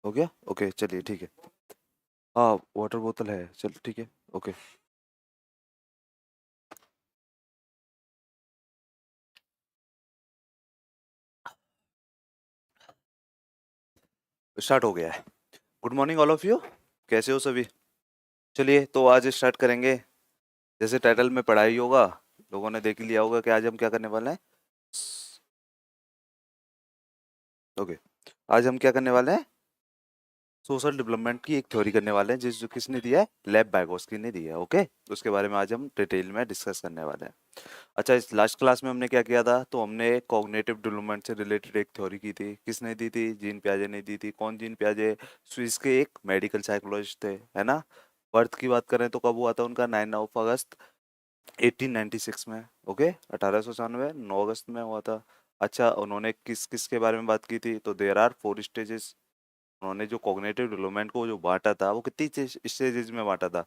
हो गया? ओके, चलिए ठीक है। हाँ, वाटर बोतल है, चल ठीक है। ओके, स्टार्ट हो गया है। Good morning all of you. कैसे हो सभी? चलिए तो आज स्टार्ट करेंगे। जैसे टाइटल में पढ़ाई होगा, लोगों ने देख ही लिया होगा कि आज हम क्या करने वाले हैं। ओके, आज हम क्या करने वाले हैं? सोशल डेवलपमेंट की एक थ्योरी करने वाले हैं, जिस जो किसने दिया है, लेव वाइगोत्स्की ने दिया है। ओके, उसके बारे में आज हम डिटेल में डिस्कस करने वाले हैं। अच्छा, इस लास्ट क्लास में हमने क्या किया था? तो हमने कॉग्निटिव डेवलपमेंट से रिलेटेड एक थ्योरी की थी। किसने दी थी? जीन पियाजे ने दी थी। कौन जीन पियाजे? स्विस के एक मेडिकल साइकोलॉजिस्ट थे, है ना। बर्थ की बात करें तो कब हुआ था उनका? 9 अगस्त 1896 में। ओके, 1896 9 अगस्त में हुआ था। अच्छा, उन्होंने किस किस के बारे में बात की थी? तो देयर आर 4 स्टेजेस। उन्होंने जो कॉग्निटिव डेवलपमेंट को जो बांटा था, वो कितनी स्टेजेस में बांटा था?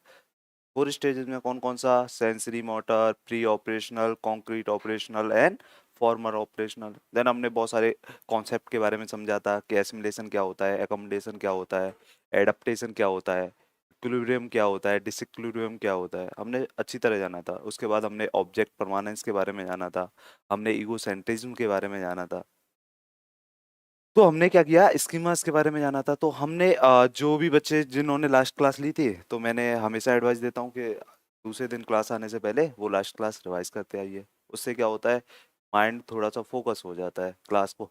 4 स्टेजेस में। कौन कौन सा? Sensory motor, pre operational, concrete operational and formal operational. Then हमने बहुत सारे कॉन्सेप्ट के बारे में समझा था कि एसिमिलेशन क्या होता है, एकोमोडेशन क्या होता है, एडाप्टेशन क्या होता है, इक्विलिब्रियम क्या होता है, डिसइक्विलिब्रियम क्या होता है, हमने अच्छी तरह जाना था। उसके बाद हमने ऑब्जेक्ट परमानेंस के बारे में जाना था। हमने ईगोसेंट्रिज्म के बारे में जाना था। तो हमने क्या किया, स्कीमास के बारे में जाना था। तो हमने जो भी बच्चे जिन्होंने लास्ट क्लास ली थी, तो मैंने हमेशा एडवाइस देता हूँ कि दूसरे दिन क्लास आने से पहले वो लास्ट क्लास रिवाइज करते आइए। उससे क्या होता है, माइंड थोड़ा सा फोकस हो जाता है क्लास को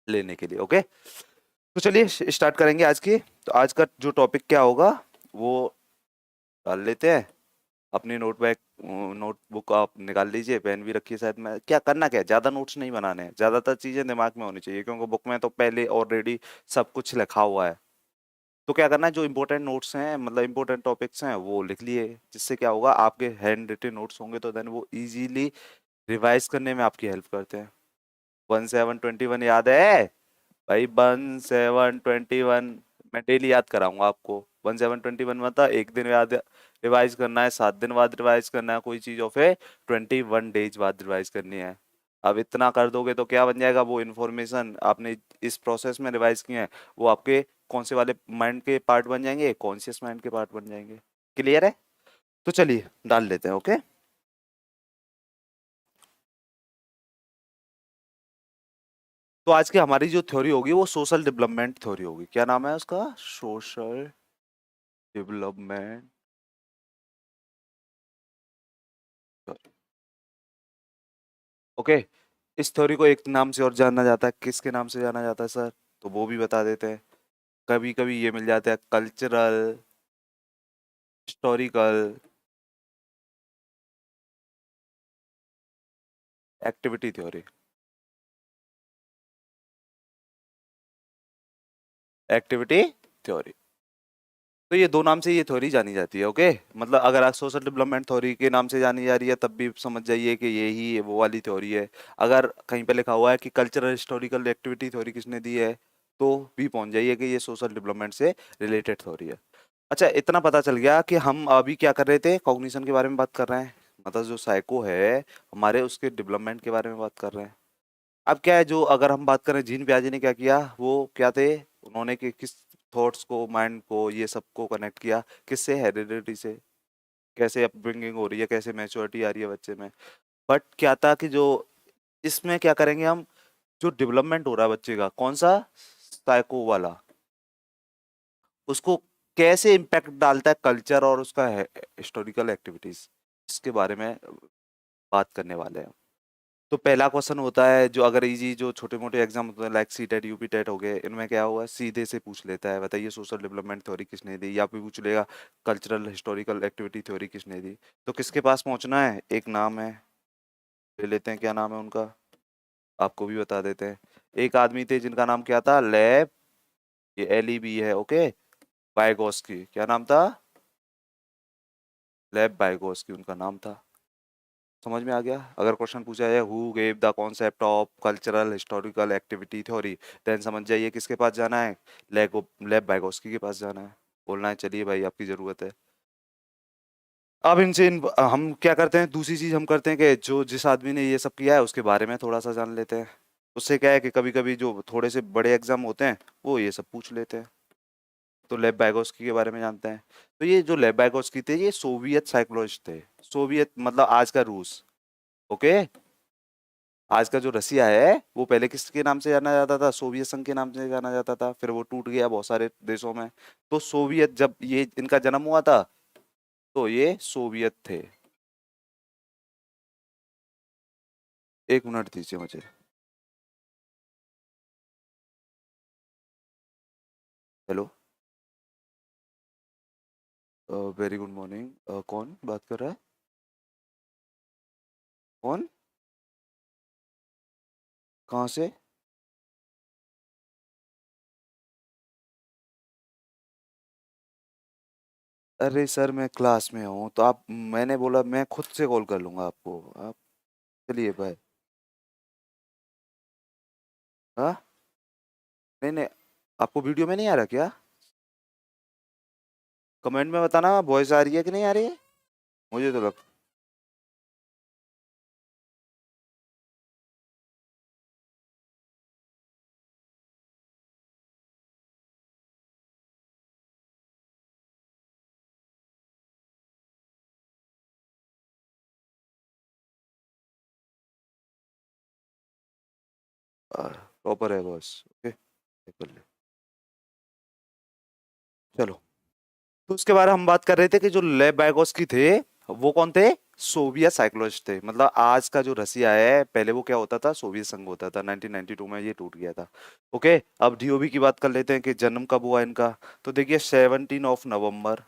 लेने के लिए। ओके, तो चलिए स्टार्ट करेंगे आज की। तो आज का जो टॉपिक क्या होगा वो डाल लेते हैं। अपनी नोटबुक आप निकाल लीजिए, पेन भी रखिए साथ में। क्या करना, क्या है, ज़्यादा नोट्स नहीं बनाने हैं, ज़्यादातर चीज़ें दिमाग में होनी चाहिए, क्योंकि बुक में तो पहले ऑलरेडी सब कुछ लिखा हुआ है। तो क्या करना है, जो इंपॉर्टेंट नोट्स हैं, मतलब इंपॉर्टेंट टॉपिक्स हैं, वो लिख लिए। जिससे क्या होगा, आपके हैंड रिटन नोट्स होंगे तो देन वो इजीली रिवाइज करने में आपकी हेल्प करते हैं। 1721 याद है भाई? 1721 मैं डेली याद कराऊंगा आपको। 1721 मतलब एक दिन याद रिवाइज करना है, 7 दिन बाद रिवाइज करना है, कोई चीज और फिर 21 डेज बाद रिवाइज करनी है। अब इतना कर दोगे तो क्या बन जाएगा, वो इन्फॉर्मेशन आपने इस प्रोसेस में रिवाइज किया है, वो आपके कौन से वाले माइंड के पार्ट बन जाएंगे? कॉन्शियस माइंड के पार्ट बन जाएंगे। क्लियर है? तो चलिए डाल लेते हैं। ओके, तो आज की हमारी जो थ्योरी होगी वो सोशल डेवलपमेंट थ्योरी होगी। क्या नाम है उसका? Social development. ओके, इस थ्योरी को एक नाम से और जाना जाता है। किसके नाम से जाना जाता है सर? तो वो भी बता देते हैं। कभी कभी ये मिल जाता है cultural, historical activity theory. Activity theory, तो ये दो नाम से ये थ्योरी जानी जाती है। ओके, मतलब अगर आप सोशल डेवलपमेंट थ्योरी के नाम से जानी जा रही है, तब भी समझ जाइए कि यही वो वाली थ्योरी है। अगर कहीं पे लिखा हुआ है कि कल्चरल हिस्टोरिकल एक्टिविटी थ्योरी किसने दी है, तो भी पहुंच जाइए कि ये सोशल डेवलपमेंट से रिलेटेड थ्योरी है। अच्छा, इतना पता चल गया कि हम अभी क्या कर रहे थे, कॉग्निशन के बारे में बात कर रहे हैं। मतलब जो साइको है हमारे, उसके डेवलपमेंट के बारे में बात कर रहे हैं। अब क्या है, जो अगर हम बात करें जीन पियाजे ने क्या किया, वो क्या थे, उन्होंने किस थॉट्स को, माइंड को, ये सबको कनेक्ट किया किससे? हेरिडिटी से। कैसे अपब्रिंगिंग हो रही है, कैसे मैच्योरिटी आ रही है बच्चे में। बट क्या था कि जो इसमें क्या करेंगे हम, जो डेवलपमेंट हो रहा है बच्चे का, कौन सा? साइको वाला। उसको कैसे इम्पैक्ट डालता है कल्चर और उसका हिस्टोरिकल एक्टिविटीज, इसके बारे में बात करने वाले हैं। तो पहला क्वेश्चन होता है, जो अगर इजी जो छोटे मोटे एग्जाम होते हैं like C TET, UP TET हो गए, इनमें क्या हुआ, सीधे से पूछ लेता है, बताइए सोशल डेवलपमेंट थ्योरी किसने दी, या फिर पूछ लेगा कल्चरल हिस्टोरिकल एक्टिविटी थ्योरी किसने दी। तो किसके पास पहुंचना है? एक नाम है, ले लेते हैं, क्या नाम है उनका, आपको भी बता देते हैं। एक आदमी थे जिनका नाम क्या था, लेब, ये LEB है। ओके, बायगोस्की, क्या नाम था? लेब बायगोस्की उनका नाम था। समझ में आ गया? अगर क्वेश्चन पूछा जाए who gave the concept of cultural historical activity theory, then समझ जाइए किसके पास जाना है, लेब बायगोस्की के पास जाना है। बोलना है चलिए भाई आपकी जरूरत है। अब हम क्या करते हैं, दूसरी चीज हम करते हैं कि जो जिस आदमी ने ये सब किया है उसके बारे में थोड़ा सा जान लेते हैं। उससे क्या है कि कभी कभी जो थोड़े से बड़े एग्जाम होते हैं वो ये सब पूछ लेते हैं। तो लेव वाइगोत्स्की के बारे में जानते हैं। तो ये जो लेव वाइगोत्स्की थे ये सोवियत साइकोलॉजिस्ट थे। सोवियत मतलब आज का रूस। ओके। आज का जो रसिया है वो पहले किसके नाम से जाना जाता था? सोवियत संघ के नाम से जाना जाता था, फिर वो टूट गया बहुत सारे देशों में। तो सोवियत, जब ये इनका जन्म हुआ था तो ये सोवियत थे। एक मिनट दीजिए मुझे। हेलो। Very good morning. कौन बात कर रहा है? कौन? कहाँ से? अरे सर मैं क्लास में हूँ, तो आप, मैंने बोला मैं खुद से कॉल कर लूंगा आपको। आप चलिए बाय। हाँ। नहीं नहीं, आपको वीडियो में नहीं आ रहा क्या? कमेंट में बताना वॉइस आ रही है कि नहीं आ रही है। मुझे तो लग प्रॉपर है बॉस। ओके, कर ले। चलो। तो उसके बारे में हम बात कर रहे थे कि जो लेव वाइगोत्स्की थे वो कौन थे? सोवियत साइकोलॉजिस्ट थे। मतलब आज का जो रसिया है पहले वो क्या होता था? सोवियत संघ होता था। 1992 में ये टूट गया था। ओके। अब डीओबी की बात कर लेते हैं कि जन्म कब हुआ इनका। तो देखिए 17 नवंबर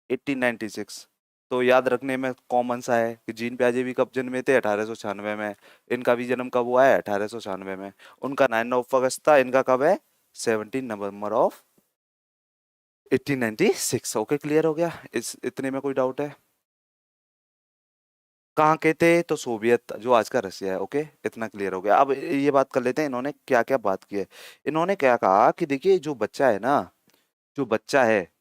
1896। तो याद रखने में कॉमन सा है कि जीन प्याजे भी कब जन्मे थे? 1896 में। इनका भी जन्म कब हुआ है? 1896 में। उनका 9 ऑफ अगस्त था, इनका कब है? 17 नवंबर ऑफ 1896। ओके, क्लियर हो गया? इस इतने में कोई डाउट है? कहाँ के थे? तो सोवियत, जो आज का रसिया है। ओके, इतना क्लियर हो गया। अब ये बात कर लेते हैं इन्होंने क्या क्या बात की है। इन्होंने क्या कहा कि देखिए जो बच्चा है ना, जो बच्चा है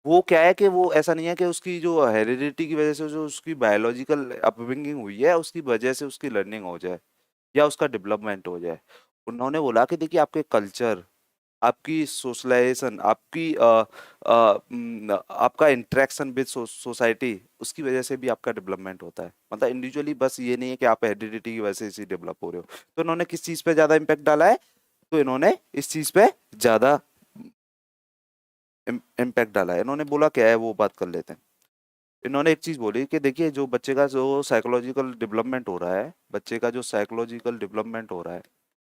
वो क्या है कि वो ऐसा नहीं है कि उसकी जो हेरिडिटी की वजह से जो उसकी बायोलॉजिकल अपब्रिंगिंग हुई है उसकी वजह से उसकी लर्निंग हो जाए या उसका डेवलपमेंट हो जाए। उन्होंने बोला कि देखिए आपके कल्चर, आपकी सोशलाइजेशन, आपकी आपका इंटरेक्शन विद सोसाइटी, उसकी वजह से भी आपका डेवलपमेंट होता है। मतलब इंडिविजुअली, बस ये नहीं है कि आप हेरिडिटी की वजह से इसी डेवलप हो रहे हो। तो इन्होंने किस चीज पे ज्यादा इम्पैक्ट डाला है? तो इन्होंने इस चीज पे ज्यादा इम्पैक्ट डाला है। इन्होंने बोला क्या है वो बात कर लेते हैं। इन्होंने एक चीज बोली कि देखिए जो बच्चे का जो साइकोलॉजिकल डेवलपमेंट हो रहा है, बच्चे का जो साइकोलॉजिकल डेवलपमेंट हो रहा है,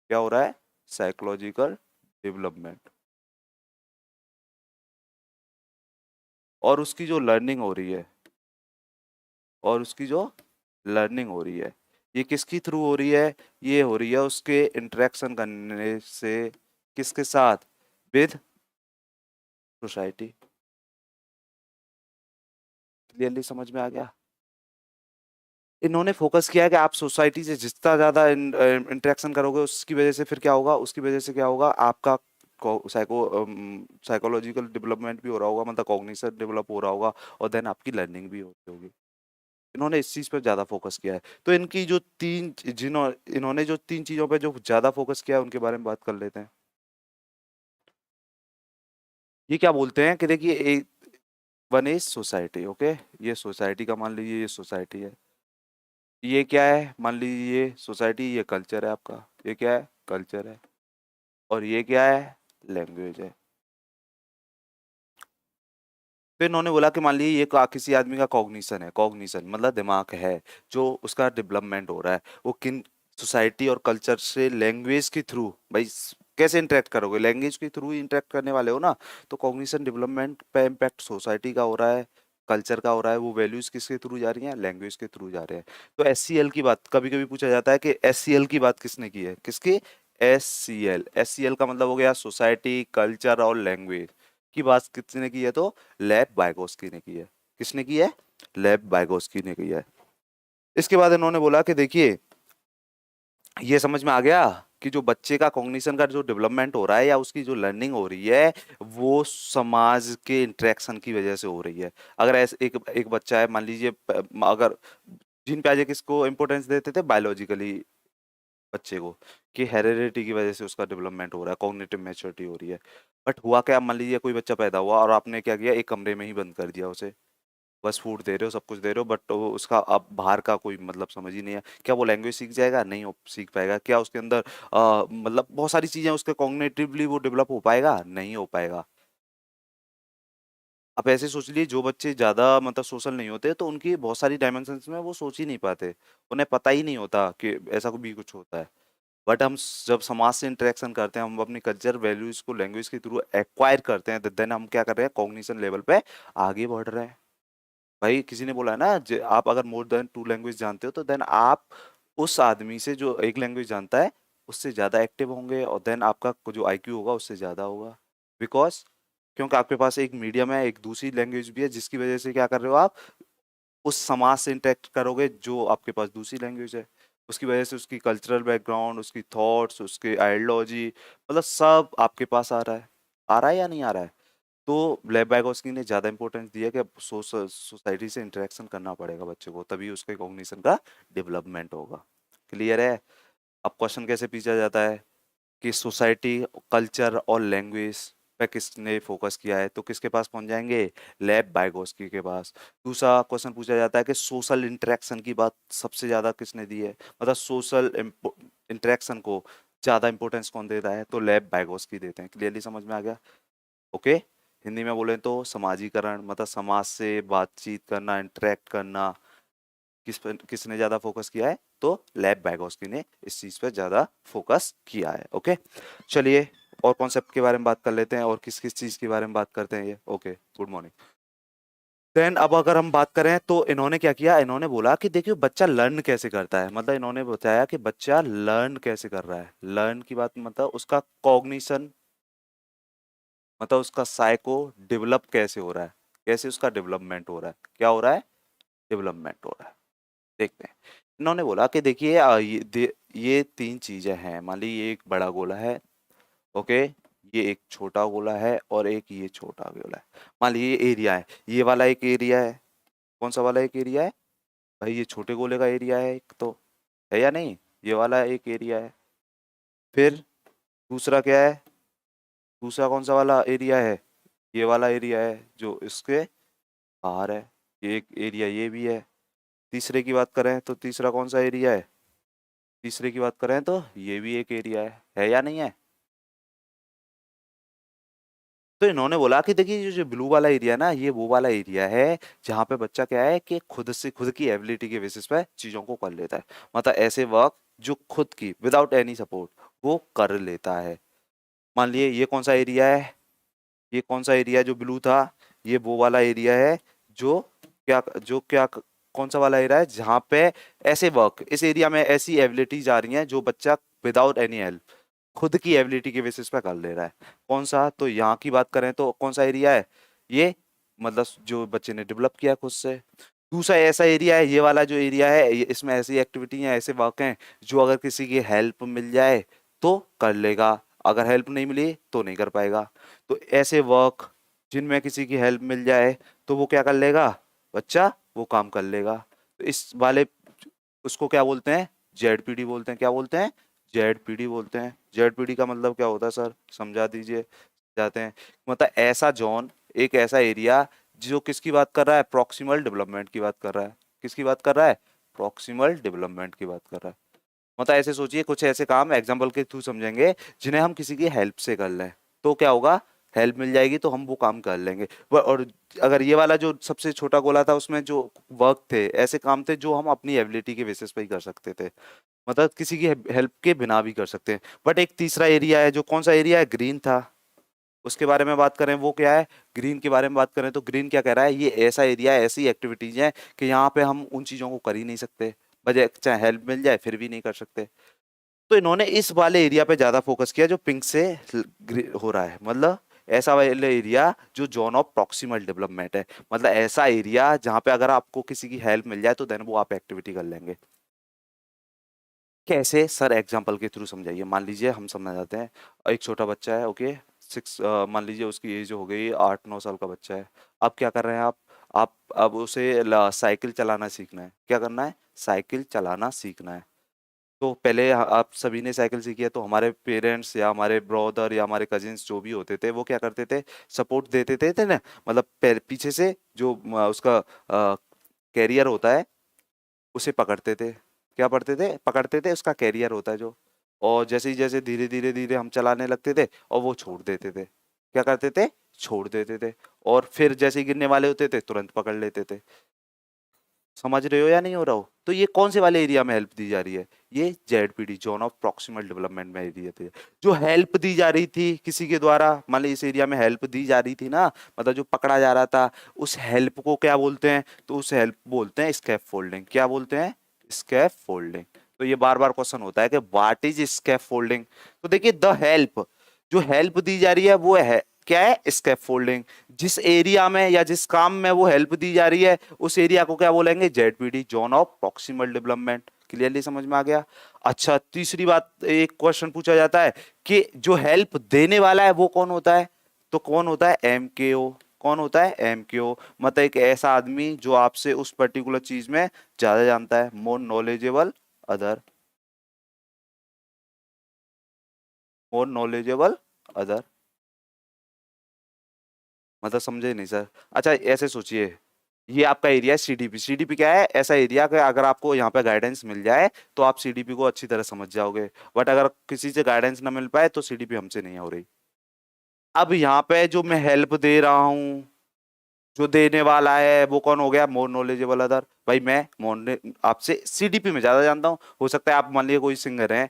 क्या हो रहा है? Psychological development. और उसकी जो लर्निंग हो रही है, और उसकी जो लर्निंग हो रही है, ये किसकी थ्रू हो रही है? ये हो रही है उसके इंटरेक्शन करने से। किसके साथ? With society. क्लियरली समझ में आ गया? इन्होंने फोकस किया है कि आप सोसाइटी से जितना ज्यादा इंटरेक्शन करोगे उसकी वजह से फिर क्या होगा? उसकी वजह से क्या होगा? आपका साइकोलॉजिकल डेवलपमेंट भी हो रहा होगा, मतलब कॉग्निशन डेवलप हो रहा होगा, और देन आपकी लर्निंग भी होती होगी। इन्होंने इस चीज पर ज्यादा फोकस किया है। तो इनकी जो इन्होंने जो 3 चीजों पे जो ज्यादा फोकस किया है उनके बारे में बात कर लेते हैं। ये क्या बोलते हैं कि देखिए एक, वन इज सोसाइटी। ओके, ये सोसाइटी का मान लीजिए, ये सोसाइटी है। ये क्या है? मान लीजिए ये सोसाइटी, ये कल्चर है आपका। ये क्या है? कल्चर है। और ये क्या है? लैंग्वेज है। फिर उन्होंने बोला कि मान लीजिए ये किसी आदमी का कॉग्निशन है। कॉग्निशन मतलब दिमाग है, जो उसका डेवलपमेंट हो रहा है, वो किन सोसाइटी और कल्चर से लैंग्वेज के थ्रू, भाई कैसे इंटरेक्ट करोगे? लैंग्वेज के थ्रू ही इंटरेक्ट करने वाले हो ना। तो कॉग्निशन डेवलपमेंट पे इम्पैक्ट सोसाइटी का हो रहा है, कल्चर का हो रहा है। वो वैल्यूज किसके थ्रू जा रही हैं? लैंग्वेज के थ्रू जा रहे हैं। तो एससीएल की बात कभी कभी पूछा जाता है कि एससीएल की बात किसने की है? किसकी? एससीएल। एससीएल का मतलब हो गया सोसाइटी, कल्चर और लैंग्वेज की बात किसने की है? तो लेव वाइगोत्स्की ने की है। किसने की है? लेव वाइगोत्स्की ने की है। इसके बाद इन्होंने बोला कि देखिए ये समझ में आ गया कि जो बच्चे का कॉग्निशन का जो डेवलपमेंट हो रहा है या उसकी जो लर्निंग हो रही है वो समाज के इंटरेक्शन की वजह से हो रही है। अगर ऐसे एक एक बच्चा है, मान लीजिए अगर जीन प्याजे किसको इंपॉर्टेंस देते थे? बायोलॉजिकली बच्चे को, कि हेरेडिटी की वजह से उसका डेवलपमेंट हो रहा है, कॉग्निटिव मैच्योरिटी हो रही है। बट हुआ क्या, मान लीजिए कोई बच्चा पैदा हुआ और आपने क्या किया, एक कमरे में ही बंद कर दिया उसे, बस फूड दे रहे हो, सब कुछ दे रहे हो, बट उसका अब बाहर का कोई मतलब समझ ही नहीं है। क्या वो लैंग्वेज सीख जाएगा? नहीं हो सीख पाएगा। क्या उसके अंदर मतलब बहुत सारी चीजें उसके कॉग्निटिवली वो डेवलप हो पाएगा? नहीं हो पाएगा। आप ऐसे सोच लीजिए, जो बच्चे ज्यादा मतलब सोशल नहीं होते तो उनकी बहुत सारी डायमेंशंस में वो सोच ही नहीं पाते, उन्हें पता ही नहीं होता कि ऐसा भी कुछ होता है। बट हम जब समाज से इंटरेक्शन करते हैं, हम अपनी कल्चर वैल्यूज को लैंग्वेज के थ्रू एक्वायर करते हैं, देन हम क्या कर रहे हैं, कॉग्निशन लेवल पे आगे बढ़ रहे हैं। भाई किसी ने बोला है ना, आप अगर मोर देन टू लैंग्वेज जानते हो तो देन आप उस आदमी से जो एक लैंग्वेज जानता है उससे ज्यादा एक्टिव होंगे, और देन आपका जो आईक्यू होगा उससे ज्यादा होगा। बिकॉज क्योंकि आपके पास एक मीडियम है, एक दूसरी लैंग्वेज भी है, जिसकी वजह से क्या कर रहे हो आप, उस समाज से इंटरेक्ट करोगे जो आपके पास दूसरी लैंग्वेज है। उसकी वजह से उसकी कल्चरल बैकग्राउंड, उसकी थॉट्स, उसकी आइडियोलॉजी, मतलब सब आपके पास आ रहा है। आ रहा है या नहीं आ रहा है? तो लेव वाइगोत्स्की ने ज़्यादा इंपॉर्टेंस दिया कि सोसाइटी से इंटरेक्शन करना पड़ेगा बच्चे को, तभी उसके कॉग्निशन का डेवलपमेंट होगा। क्लियर है? अब क्वेश्चन कैसे पूछा जाता है कि सोसाइटी, कल्चर और लैंग्वेज पे किसने फोकस किया है, तो किसके पास पहुंच जाएंगे, लेव वाइगोत्स्की के पास। दूसरा क्वेश्चन पूछा जाता है कि सोशल इंटरेक्शन की बात सबसे ज्यादा किसने दी है, मतलब सोशल इंटरेक्शन को ज्यादा इंपॉर्टेंस कौन देता है, तो लेव वाइगोत्स्की देते हैं। क्लियरली समझ में आ गया? ओके। हिंदी में बोले तो समाजीकरण, मतलब समाज से बातचीत करना, इंटरेक्ट करना, किसने ज्यादा फोकस किया है, तो लेव वाइगोत्स्की ने इस चीज पे ज्यादा फोकस किया है। ओके, चलिए और कॉन्सेप्ट के बारे में बात कर लेते हैं, और किस किस चीज के बारे में बात करते हैं ये। Okay, good morning. देन अब अगर हम बात करें तो इन्होंने क्या किया, इन्होंने बोला कि देखिए बच्चा लर्न कैसे करता है, मतलब इन्होंने बताया कि बच्चा लर्न कैसे कर रहा है। लर्न की बात मतलब उसका कॉग्निशन, मतलब उसका साइको डेवलप कैसे हो रहा है, कैसे उसका डेवलपमेंट हो रहा है, क्या हो रहा है, डेवलपमेंट हो रहा है। देखते हैं। इन्होंने बोला कि देखिए ये तीन चीजें हैं, मान लीजिए ये एक बड़ा गोला है, ओके, ये एक छोटा गोला है, और एक ये छोटा गोला है। मान लीजिए ये एरिया है, ये वाला एक एरिया है। कौन सा वाला एक एरिया है भाई, ये छोटे गोले का एरिया है एक, तो है या नहीं, ये वाला एक एरिया है। फिर दूसरा क्या है, दूसरा कौन सा वाला एरिया है, ये वाला एरिया है जो इसके बाहर है। ये एक एरिया ये भी है। तीसरे की बात करें तो तीसरा कौन सा एरिया है, तीसरे की बात करें तो ये भी एक एरिया है या नहीं है? तो इन्होंने बोला कि देखिए जो ब्लू वाला एरिया ना, ये वो वाला एरिया है जहाँ पे बच्चा क्या है कि खुद से, खुद की एबिलिटी के बेसिस पे चीजों को कर लेता है, मतलब ऐसे वर्क जो खुद की विदाउट एनी सपोर्ट वो कर लेता है। मान लिए ये कौन सा एरिया है, ये कौन सा एरिया जो ब्लू था, ये वो वाला एरिया है जो क्या कौन सा वाला एरिया है जहाँ पे ऐसे वर्क, इस एरिया में ऐसी एबिलिटीज आ रही हैं जो बच्चा विदाउट एनी हेल्प खुद की एबिलिटी के बेसिस पे कर ले रहा है। कौन सा, तो यहाँ की बात करें तो कौन सा एरिया है, ये मतलब जो बच्चे ने डेवलप किया खुद से। दूसरा ऐसा एरिया है, ये वाला जो एरिया है, इसमें ऐसी एक्टिविटी हैं, ऐसे वर्क हैं जो अगर किसी की हेल्प मिल जाए तो कर लेगा, अगर हेल्प नहीं मिली तो नहीं कर पाएगा। तो ऐसे वर्क जिनमें किसी की हेल्प मिल जाए तो वो क्या कर लेगा, बच्चा वो काम कर लेगा। तो इस वाले उसको क्या बोलते हैं, जेडपीडी बोलते हैं। क्या बोलते हैं, जेडपीडी बोलते हैं। जेडपीडी का मतलब क्या होता है सर, समझा दीजिए। जाते हैं, मतलब ऐसा जोन, एक ऐसा एरिया जो किसकी बात कर रहा है, प्रॉक्सिमल डेवलपमेंट की बात कर रहा है। किसकी बात कर रहा है, प्रॉक्सिमल डेवलपमेंट की बात कर रहा है। मतलब ऐसे सोचिए, कुछ ऐसे काम एग्जाम्पल के थ्रू समझेंगे जिन्हें हम किसी की हेल्प से कर लें, तो क्या होगा, हेल्प मिल जाएगी तो हम वो काम कर लेंगे। और अगर ये वाला जो सबसे छोटा गोला था उसमें जो वर्क थे, ऐसे काम थे जो हम अपनी एबिलिटी के बेसिस पे ही कर सकते थे, मतलब किसी की हेल्प के बिना भी कर सकते हैं। बट एक तीसरा एरिया है, जो कौन सा एरिया है, ग्रीन था, उसके बारे में बात करें वो क्या है, ग्रीन के बारे में बात करें तो ग्रीन क्या कह रहा है, ये ऐसा एरिया है, ऐसी एक्टिविटीज हैं कि यहाँ पे हम उन चीजों को कर ही नहीं सकते, बजाय चाहे हेल्प मिल जाए फिर भी नहीं कर सकते। तो इन्होंने इस वाले एरिया पे ज्यादा फोकस किया जो पिंक से हो रहा है, मतलब ऐसा वाला एरिया जो जोन ऑफ प्रॉक्सिमल डेवलपमेंट है, मतलब ऐसा एरिया जहां पे अगर आपको किसी की हेल्प मिल जाए तो देन वो आप एक्टिविटी कर लेंगे। कैसे सर, एग्जांपल के थ्रू समझाइए। मान लीजिए हम समझ जाते हैं, एक छोटा बच्चा है, ओके, सिक्स, मान लीजिए उसकी एज हो गई 8-9 साल का बच्चा है। अब क्या कर रहे हैं आप अब उसे साइकिल चलाना सीखना है। क्या करना है, साइकिल चलाना सीखना है। तो पहले आप सभी ने साइकिल सीखी है, तो हमारे पेरेंट्स या हमारे ब्रदर या हमारे कजिन्स जो भी होते थे वो क्या करते थे, सपोर्ट देते थे ना, मतलब पीछे से जो उसका कैरियर होता है उसे पकड़ते थे। क्या पढ़ते थे, पकड़ते थे, उसका कैरियर होता है जो। और जैसे ही जैसे धीरे धीरे धीरे हम चलाने लगते थे और वो छोड़ देते थे, क्या करते थे, छोड़ देते थे। और फिर जैसे ही गिरने वाले होते थे तुरंत पकड़ लेते थे। समझ रहे हो या नहीं हो रहा हो? तो ये कौन से वाले एरिया में हेल्प दी जा रही है? ये ZPD, zone of proximal development में एरिया थे। जो हेल्प दी जा रही थी किसी के द्वारा, मान ली इस एरिया में हेल्प दी जा रही थी ना, मतलब जो पकड़ा जा रहा था, उस हेल्प को क्या बोलते हैं? तो उस हेल्प बोलते हैं स्कैप फोल्डिंग। क्या बोलते हैं? स्कैप फोल्डिंग। तो ये बार बार क्वेश्चन होता है कि व्हाट इज स्कैप फोल्डिंग। तो देखिए, द हेल्प, जो हेल्प दी जा रही है वो है क्या है? स्कैफोल्डिंग। जिस एरिया में या जिस काम में वो हेल्प दी जा रही है उस एरिया को क्या बोलेंगे? ZPD, zone of proximal development. Clearly समझ में आ गया? अच्छा, तीसरी बात, एक क्वेश्चन पूछा जाता है कि जो हेल्प देने वाला है वो कौन होता है? तो कौन होता है? एमकेओ। कौन होता है? एमकेओ। मतलब एक ऐसा आदमी जो आपसे उस पर्टिकुलर चीज में ज्यादा जानता है, मोर नॉलेजेबल अदर। मोर नॉलेजेबल अदर, मतलब समझे नहीं सर? अच्छा, ऐसे सोचिए, ये आपका एरिया है सीडीपी। सीडीपी क्या है? ऐसा एरिया कि अगर आपको यहाँ पे गाइडेंस मिल जाए तो आप सीडीपी को अच्छी तरह समझ जाओगे, बट अगर किसी से गाइडेंस ना मिल पाए तो सीडीपी हमसे नहीं हो रही। अब यहाँ पे जो मैं हेल्प दे रहा हूँ, जो देने वाला है वो कौन हो गया? मोर नॉलेजेबल अदर। भाई मैं आपसे सीडीपी में ज्यादा जानता हूँ। हो सकता है आप मान लीजिए कोई सिंगर है,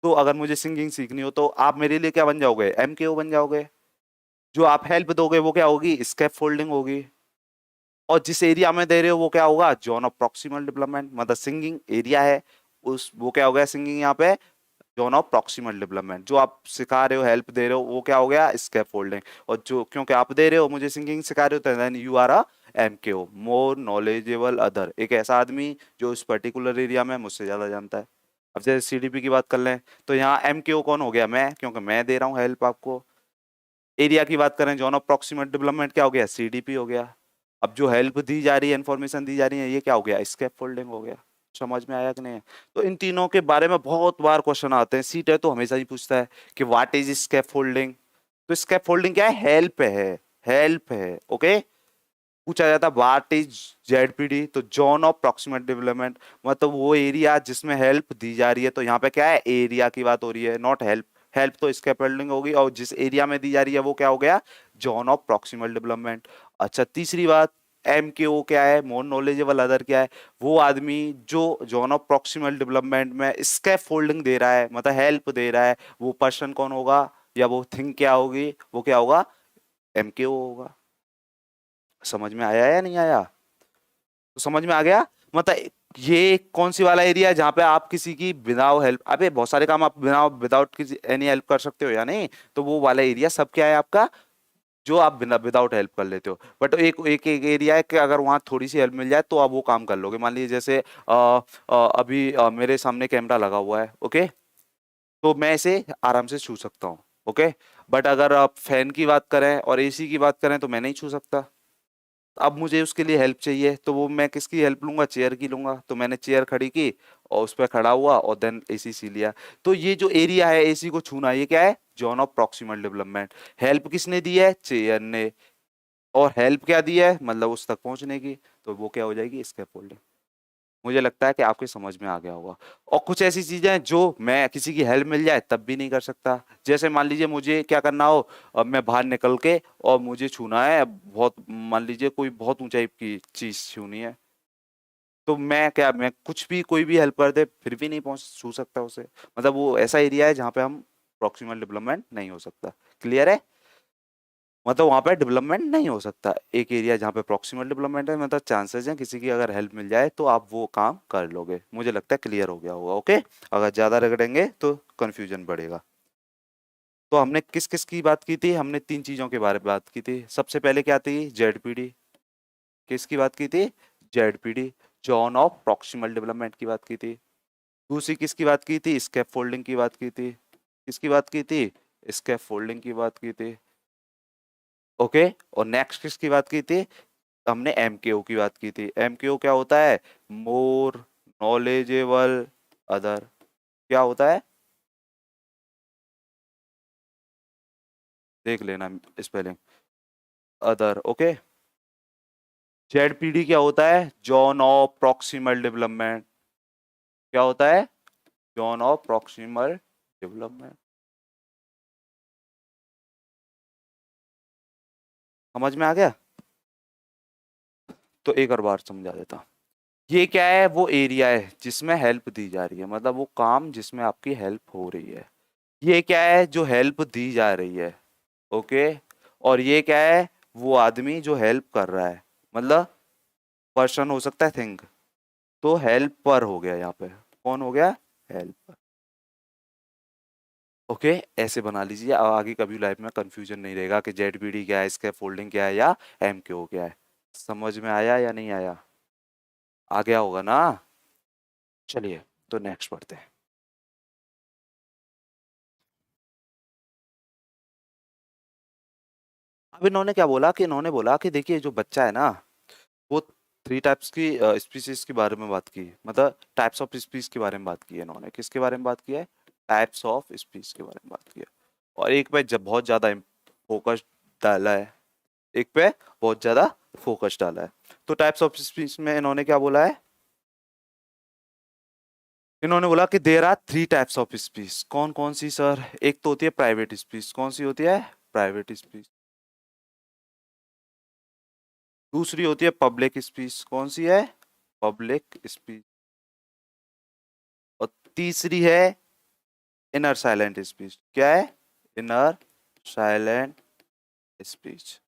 तो अगर मुझे सिंगिंग सीखनी हो तो आप मेरे लिए क्या बन जाओगे? एमकेओ बन जाओगे। जो आप हेल्प दोगे वो क्या होगी? स्कैप फोल्डिंग होगी। और जिस एरिया में दे रहे हो वो क्या होगा? जोन ऑफ प्रॉक्सिमल डेवलपमेंट, मतलब सिंगिंग एरिया है उस, वो क्या हो गया सिंगिंग यहाँ पे? Zone of proximal development. जो आप सिखा रहे हो, हेल्प दे रहे हो, वो क्या हो गया? स्कैप फोल्डिंग। और जो, क्योंकि आप दे रहे हो मुझे सिंगिंग सिखा रहे हो, तो then you are a MKO, more knowledgeable other. एक ऐसा आदमी जो इस पर्टिकुलर एरिया में मुझसे ज्यादा जानता है। अब जैसे सीडीपी की बात कर लें, तो यहाँ एमकेओ कौन हो गया? मैं, क्योंकि मैं दे रहा हूँ हेल्प आपको। एरिया की बात करें, जोन ऑफ प्रॉक्सिमल डेवलपमेंट क्या हो गया? सीडीपी हो गया। अब जो हेल्प दी जा रही है, इंफॉर्मेशन दी जा रही है, ये क्या हो गया? स्कैप फोल्डिंग हो गया। समझ में आया कि नहीं? तो इन तीनों के बारे में बहुत बार क्वेश्चन आते हैं। सीट है तो हमेशा ही पूछता है कि व्हाट इज स्कैप फोल्डिंग। तो स्कैप फोल्डिंग क्या है? हेल्प है, हेल्प है। ओके, पूछा जाता है व्हाट इज जेडपीडी, तो जोन ऑफ प्रॉक्सिमल डेवलपमेंट, मतलब वो एरिया जिसमें हेल्प दी जा रही है। तो यहाँ पे क्या है? एरिया की बात हो रही है, नॉट हेल्प। हेल्प तो स्कैप फोल्डिंग होगी, और जिस एरिया में दी जा रही है वो क्या हो गया? Zone of proximal development. अच्छा, तीसरी बात, एम के ओ क्या है? मोर नॉलेजेबल अदर क्या है? वो आदमी जो जोन ऑफ प्रॉक्सिमल डेवलपमेंट में स्कैप फोल्डिंग दे रहा है, मतलब हेल्प दे रहा है, वो पर्सन कौन होगा? या वो थिंग क्या होगी? वो क्या होगा? एम के ओ होगा। समझ में आया या नहीं आया? तो समझ में आ गया? मतलब ये कौन सी वाला एरिया है जहां पे आप किसी की बिना हेल्प, अबे बहुत सारे काम आप बिना विदाउट किसी एनी हेल्प कर सकते हो या नहीं? तो वो वाला एरिया सब क्या है आपका? जो आप बिना विदाउट हेल्प कर लेते हो। बट एक एक एक एरिया है कि अगर वहां थोड़ी सी हेल्प मिल जाए तो आप वो काम कर लोगे। मान लीजिए जैसे अभी मेरे सामने कैमरा लगा हुआ है, ओके, तो मैं इसे आराम से छू सकता हूँ। ओके, बट अगर आप फैन की बात करें और एसी की बात करें तो मैं नहीं छू सकता। अब मुझे उसके लिए हेल्प चाहिए, तो वो मैं किसकी हेल्प लूंगा? चेयर की लूंगा। तो मैंने चेयर खड़ी की और उस पर खड़ा हुआ और देन एसी सी लिया। तो ये जो एरिया है एसी को छूना, ये क्या है? Zone of proximal development. Help किसने दी है? चेयर ने। और हेल्प क्या दी है? मतलब उस तक पहुंचने की। तो वो क्या हो जाएगी? स्कैफोल्डिंग। मुझे लगता है कि आपके समझ में आ गया होगा। और कुछ ऐसी चीजें हैं जो मैं किसी की हेल्प मिल जाए तब भी नहीं कर सकता। जैसे मान लीजिए मुझे क्या करना हो, मैं बाहर निकल के और मुझे छूना है बहुत, मान लीजिए कोई बहुत ऊंचाई की चीज छूनी है, तो मैं क्या, मैं कुछ भी कोई भी हेल्प कर दे फिर भी नहीं पहुंच छू सकता उसे। मतलब वो ऐसा एरिया है जहाँ पे हम प्रॉक्सिमल डेवलपमेंट नहीं हो सकता। क्लियर है? मतलब वहां पे डेवलपमेंट नहीं हो सकता। एक एरिया जहाँ पे प्रॉक्सिमल डेवलपमेंट है, मतलब चांसेस हैं किसी की अगर हेल्प मिल जाए तो आप वो काम कर लोगे। मुझे लगता है क्लियर हो गया होगा। ओके, अगर ज्यादा रगड़ेंगे तो कंफ्यूजन बढ़ेगा। तो हमने किस किस की बात की थी? हमने तीन चीजों के बारे में बात की थी। सबसे पहले क्या थी? जेडपीडी। किसकी बात की थी? ZPD, John of proximal development की बात की थी। दूसरी किसकी बात की थी? स्कैप फोल्डिंग की बात की थी। किसकी बात की थी? स्कैप फोल्डिंग की बात की थी। ओके, और नेक्स्ट किसकी बात की थी? हमने एमकेओ की बात की थी। एमकेओ क्या होता है? मोर नॉलेजेबल अदर। क्या होता है, देख लेना स्पेलिंग, अदर, ओके। जेडपीडी क्या होता है, जोन ऑफ प्रॉक्सिमल डेवलपमेंट, क्या होता है, जोन ऑफ प्रॉक्सिमल डेवलपमेंट। समझ में आ गया? तो एक और बार समझा देता हूं। ये क्या है, वो एरिया है जिसमें हेल्प दी जा रही है, मतलब वो काम जिसमें आपकी हेल्प हो रही है। ये क्या है, जो हेल्प दी जा रही है, ओके। और ये क्या है, वो आदमी जो हेल्प कर रहा है, मतलब पर्सन हो सकता है, थिंग। तो हेल्पर हो गया यहाँ पे, कौन हो गया, हेल्पर। ओके, ऐसे बना लीजिए, अब आगे कभी लाइफ में कंफ्यूजन नहीं रहेगा कि जेडबीडी क्या है, इसका फोल्डिंग क्या है, या एमक्यू क्या है। समझ में आया या नहीं आया? आ गया होगा ना? चलिए, तो नेक्स्ट पढ़ते हैं। अब इन्होंने क्या बोला कि इन्होंने बोला कि देखिए जो बच्चा है ना, वो थ्री टाइप्स की स्पीसीज के बारे में बात की, मतलब टाइप्स ऑफ स्पीच के बारे में बात की है इन्होंने। किसके बारे में बात की है, टाइप्स ऑफ स्पीच के बारे में बात की है। और एक पे जब बहुत ज्यादा फोकस डाला है, एक पे बहुत ज्यादा फोकस डाला है। तो टाइप्स ऑफ स्पीच में इन्होंने क्या बोला है, इन्होंने बोला कि there are three types of speech. कौन कौन सी सर? एक तो होती है प्राइवेट स्पीच, कौन सी होती है, प्राइवेट स्पीच। दूसरी होती है पब्लिक स्पीच, कौन सी है, पब्लिक स्पीच। और तीसरी है इनर साइलेंट स्पीच। क्या है, इनर साइलेंट स्पीच।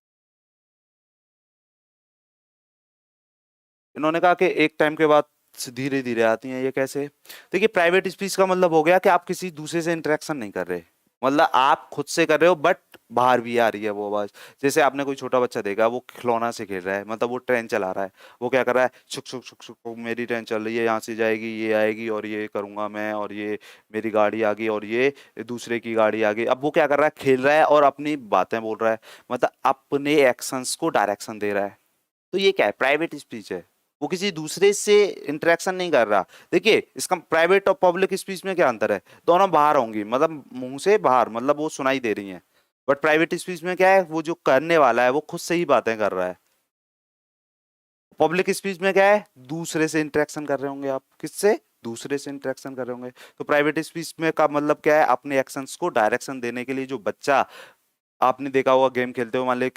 इन्होंने कहा कि एक टाइम के बाद धीरे धीरे आती हैं। ये कैसे? देखिए, प्राइवेट स्पीच का मतलब हो गया कि आप किसी दूसरे से इंटरेक्शन नहीं कर रहे, मतलब आप खुद से कर रहे हो, बट बाहर भी आ रही है वो आवाज। जैसे आपने कोई छोटा बच्चा देखा, वो खिलौना से खेल रहा है, मतलब वो ट्रेन चला रहा है, वो क्या कर रहा है, छुक छुक छुक छुक छुक, मेरी ट्रेन चल रही है, यहाँ से जाएगी, ये आएगी, और ये करूंगा मैं, और ये मेरी गाड़ी आ गई, और ये दूसरे की गाड़ी आ गई। अब वो क्या कर रहा है, खेल रहा है और अपनी बातें बोल रहा है, मतलब अपने एक्शंस को डायरेक्शन दे रहा है। तो ये क्या है, प्राइवेट स्पीच है। वो किसी दूसरे से इंटरेक्शन नहीं कर रहा। देखिए, इसका प्राइवेट और पब्लिक स्पीच में क्या अंतर है, दोनों बाहर होंगी, मतलब मुंह से बाहर, मतलब वो सुनाई दे रही हैं। बट प्राइवेट स्पीच में क्या है, वो जो करने वाला है वो खुद से ही बातें कर रहा है। पब्लिक स्पीच में क्या है, दूसरे से इंटरेक्शन कर रहे होंगे आप, किससे, दूसरे से इंटरेक्शन कर रहे होंगे। तो प्राइवेट स्पीच में का मतलब क्या है, अपने एक्शंस को डायरेक्शन देने के लिए जो बच्चा, आपने देखा होगा गेम खेलते हुए, मान ली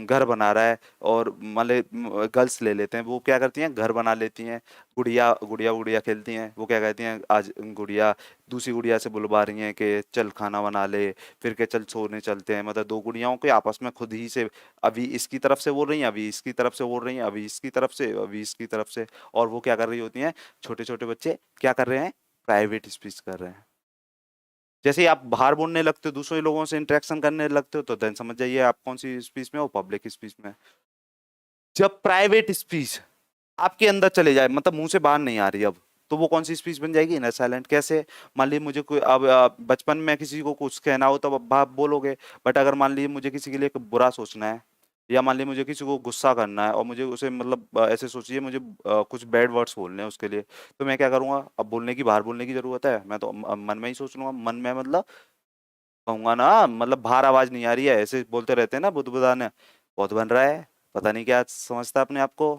घर बना रहा है, और मान ली गर्ल्स ले लेते हैं, वो क्या करती हैं, घर बना लेती हैं, गुड़िया गुड़िया गुड़िया खेलती हैं, वो क्या कहती हैं, आज गुड़िया दूसरी गुड़िया से बुलवा रही हैं कि चल खाना बना ले, फिर के चल सोने चलते हैं, मतलब दो गुड़ियाओं के आपस में खुद ही से, अभी इसकी तरफ से बोल रही हैं, अभी इसकी तरफ से बोल रही हैं, अभी इसकी तरफ से, अभी इसकी तरफ से। और वो क्या कर रही होती हैं, छोटे छोटे बच्चे क्या कर रहे हैं, प्राइवेट स्पीच कर रहे हैं। जैसे ही आप बाहर बोलने लगते हो, दूसरे लोगों से इंटरेक्शन करने लगते हो, तो देन समझ जाइए आप कौन सी स्पीच में हो, पब्लिक स्पीच में। जब प्राइवेट स्पीच आपके अंदर चले जाए, मतलब मुंह से बाहर नहीं आ रही अब, तो वो कौन सी स्पीच बन जाएगी, इनर साइलेंट। कैसे? मान लीजिए मुझे कोई, अब बचपन में किसी को कुछ कहना हो तो अब आप बोलोगे, बट अगर मान लीजिए मुझे किसी के लिए बुरा सोचना है, या मान लीजिए मुझे किसी को गुस्सा करना है, और मुझे उसे, मतलब ऐसे सोचिए मुझे कुछ बैड वर्ड्स बोलने हैं उसके लिए, तो मैं क्या करूंगा, अब बोलने की, बाहर बोलने की जरूरत है, मैं तो मन में ही सोच लूंगा, मन में मतलब कहूंगा ना, मतलब बाहर आवाज नहीं आ रही है, ऐसे बोलते रहते हैं ना बुदबुदाने, बहुत बन रहा है, पता नहीं क्या समझता अपने आप को,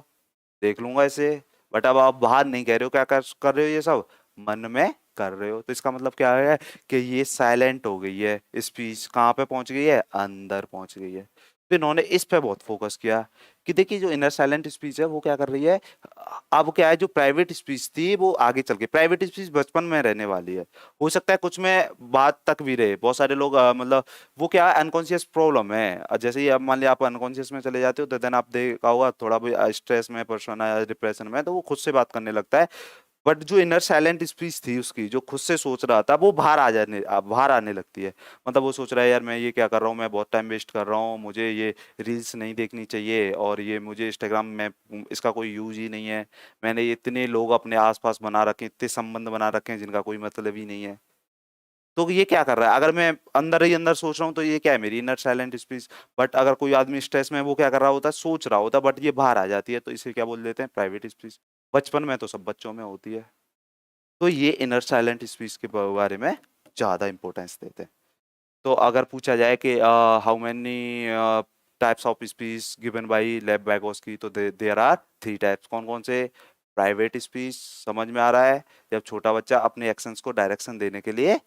देख लूंगा ऐसे। बट अब आप बाहर नहीं कह रहे हो, क्या कर रहे हो, ये सब मन में कर रहे हो, तो इसका मतलब क्या है कि ये साइलेंट हो गई है स्पीच, कहाँ पे पहुंच गई है, अंदर पहुंच गई है। तो इन्होंने इस पे बहुत फोकस किया कि देखिए जो इनर साइलेंट स्पीच है वो क्या कर रही है। अब क्या है, जो प्राइवेट स्पीच थी वो आगे चल के, प्राइवेट स्पीच बचपन में रहने वाली है, हो सकता है कुछ में बात तक भी रहे, बहुत सारे लोग मतलब वो क्या है, अनकॉन्शियस प्रॉब्लम है। जैसे ही अब मान लिया आप अनकॉन्शियस में चले जाते हो, तो देन आप देखा होगा थोड़ा भी स्ट्रेस में पर्सन है, डिप्रेशन में, तो वो खुद से बात करने लगता है। बट जो इनर साइलेंट स्पीच थी उसकी, जो खुद से सोच रहा था, वो बाहर आने लगती है। मतलब वो सोच रहा है, यार मैं ये क्या कर रहा हूँ, मैं बहुत टाइम वेस्ट कर रहा हूँ, मुझे ये रील्स नहीं देखनी चाहिए, और ये मुझे इंस्टाग्राम में इसका कोई यूज ही नहीं है, मैंने इतने लोग अपने आसपास बना रखे हैं, इतने संबंध बना रखे हैं जिनका कोई मतलब ही नहीं है। तो ये क्या कर रहा है, अगर मैं अंदर ही अंदर सोच रहा हूँ तो ये क्या है, मेरी इनर साइलेंट स्पीच। बट अगर कोई आदमी स्ट्रेस में है, वो क्या कर रहा होता है, सोच रहा होता है, बट ये बाहर आ जाती है, तो इसे क्या बोल देते हैं, प्राइवेट स्पीच। बचपन में तो सब बच्चों में होती है। तो ये इनर साइलेंट स्पीच के बारे में ज़्यादा इंपॉर्टेंस देते हैं। तो अगर पूछा जाए कि how many types of speech given by लेव वाइगोत्स्की, तो देयर आर 3 टाइप्स। कौन कौन से? प्राइवेट स्पीच, समझ में आ रहा है, जब छोटा बच्चा अपने एक्शंस को डायरेक्शन देने के लिए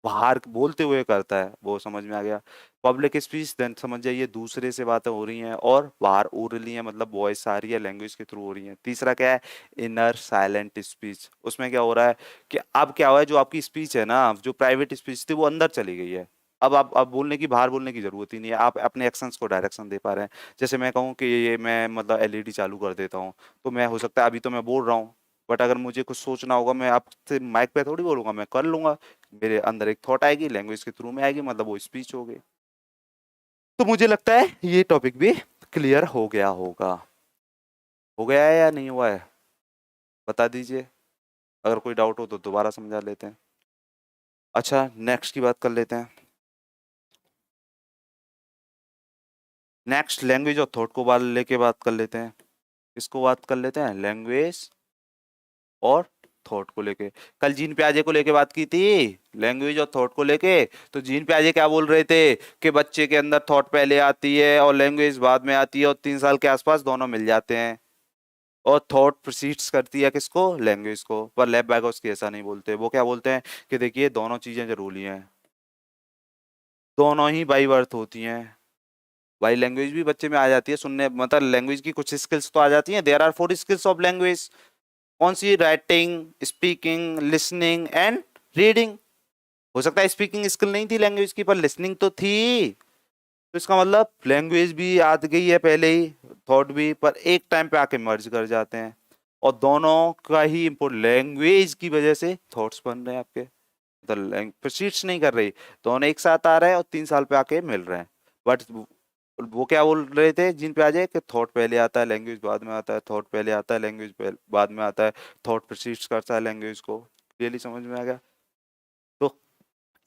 बाहर बोलते हुए करता है, वो समझ में आ गया। पब्लिक स्पीच देन समझ जाइए दूसरे से बातें हो रही हैं और बाहर ओरली है, मतलब वॉइस आ रही है, लैंग्वेज के थ्रू हो रही है। तीसरा क्या है? Inner silent speech. उसमें क्या हो रहा है कि अब क्या हुआ है, जो आपकी स्पीच है ना, जो प्राइवेट स्पीच थी वो अंदर चली गई है। अब बोलने की, बाहर बोलने की जरूरत ही नहीं है, आप अपने एक्शंस को डायरेक्शन दे पा रहे हैं। जैसे मैं कहूँ कि ये मैं मतलब एलईडी चालू कर देता हूँ, तो मैं हो सकता है अभी तो मैं बोल रहा हूँ, बट अगर मुझे कुछ सोचना होगा, मैं आपसे माइक पे थोड़ी बोलूंगा, मैं कर लूंगा। मेरे अंदर एक थॉट आएगी, लैंग्वेज के थ्रू में आएगी, मतलब वो स्पीच हो गई। तो मुझे लगता है ये टॉपिक भी क्लियर हो गया होगा। हो गया है या नहीं हुआ है? बता दीजिए, अगर कोई डाउट हो तो दोबारा समझा लेते हैं। अच्छा, नेक्स्ट की बात कर लेते हैं। नेक्स्ट लैंग्वेज और थॉट को बात लेके बात कर लेते हैं। इसको बात कर लेते हैं, लैंग्वेज और थॉट को लेके। कल जीन प्याजे को लेके बात की थी, लैंग्वेज और थॉट को लेके। तो जीन प्याजे क्या बोल रहे थे कि बच्चे के अंदर थॉट पहले आती है और लैंग्वेज बाद में आती है, और 3 साल के आसपास दोनों मिल जाते हैं, और थॉट प्रोसीड्स करती है किसको? लैंग्वेज को। पर लेब बैगोस ऐसा नहीं बोलते, वो क्या बोलते हैं कि देखिए दोनों चीजें जरूरी हैं, दोनों ही बाई बर्थ होती हैं। भाई लैंग्वेज भी बच्चे में आ जाती है, सुनने मतलब लैंग्वेज की कुछ स्किल्स तो आ जाती हैं। There are 4 skills of language. कौन सी? Writing, speaking, listening and reading. हो सकता है स्पीकिंग स्किल नहीं थी लैंग्वेज की, पर लिसनिंग तो थी। तो इसका मतलब लैंग्वेज भी आ गई है पहले ही, थॉट भी, पर एक टाइम पे आके मर्ज कर जाते हैं। और दोनों का ही इम्पोर्ट, लैंग्वेज की वजह से थॉट्स बन रहे हैं आपके, मतलब प्रोसीड्स नहीं कर रही, दोनों एक साथ आ रहे हैं और 3 साल पे आके मिल रहे हैं। बट वो क्या बोल रहे थे जिन पे आ जाए कि थॉट पहले आता है, लैंग्वेज बाद में आता है, थॉट पहले आता है, लैंग्वेज बाद में आता है, थॉट प्रोसीड्स करता है लैंग्वेज को। क्लियरली समझ में आ गया? तो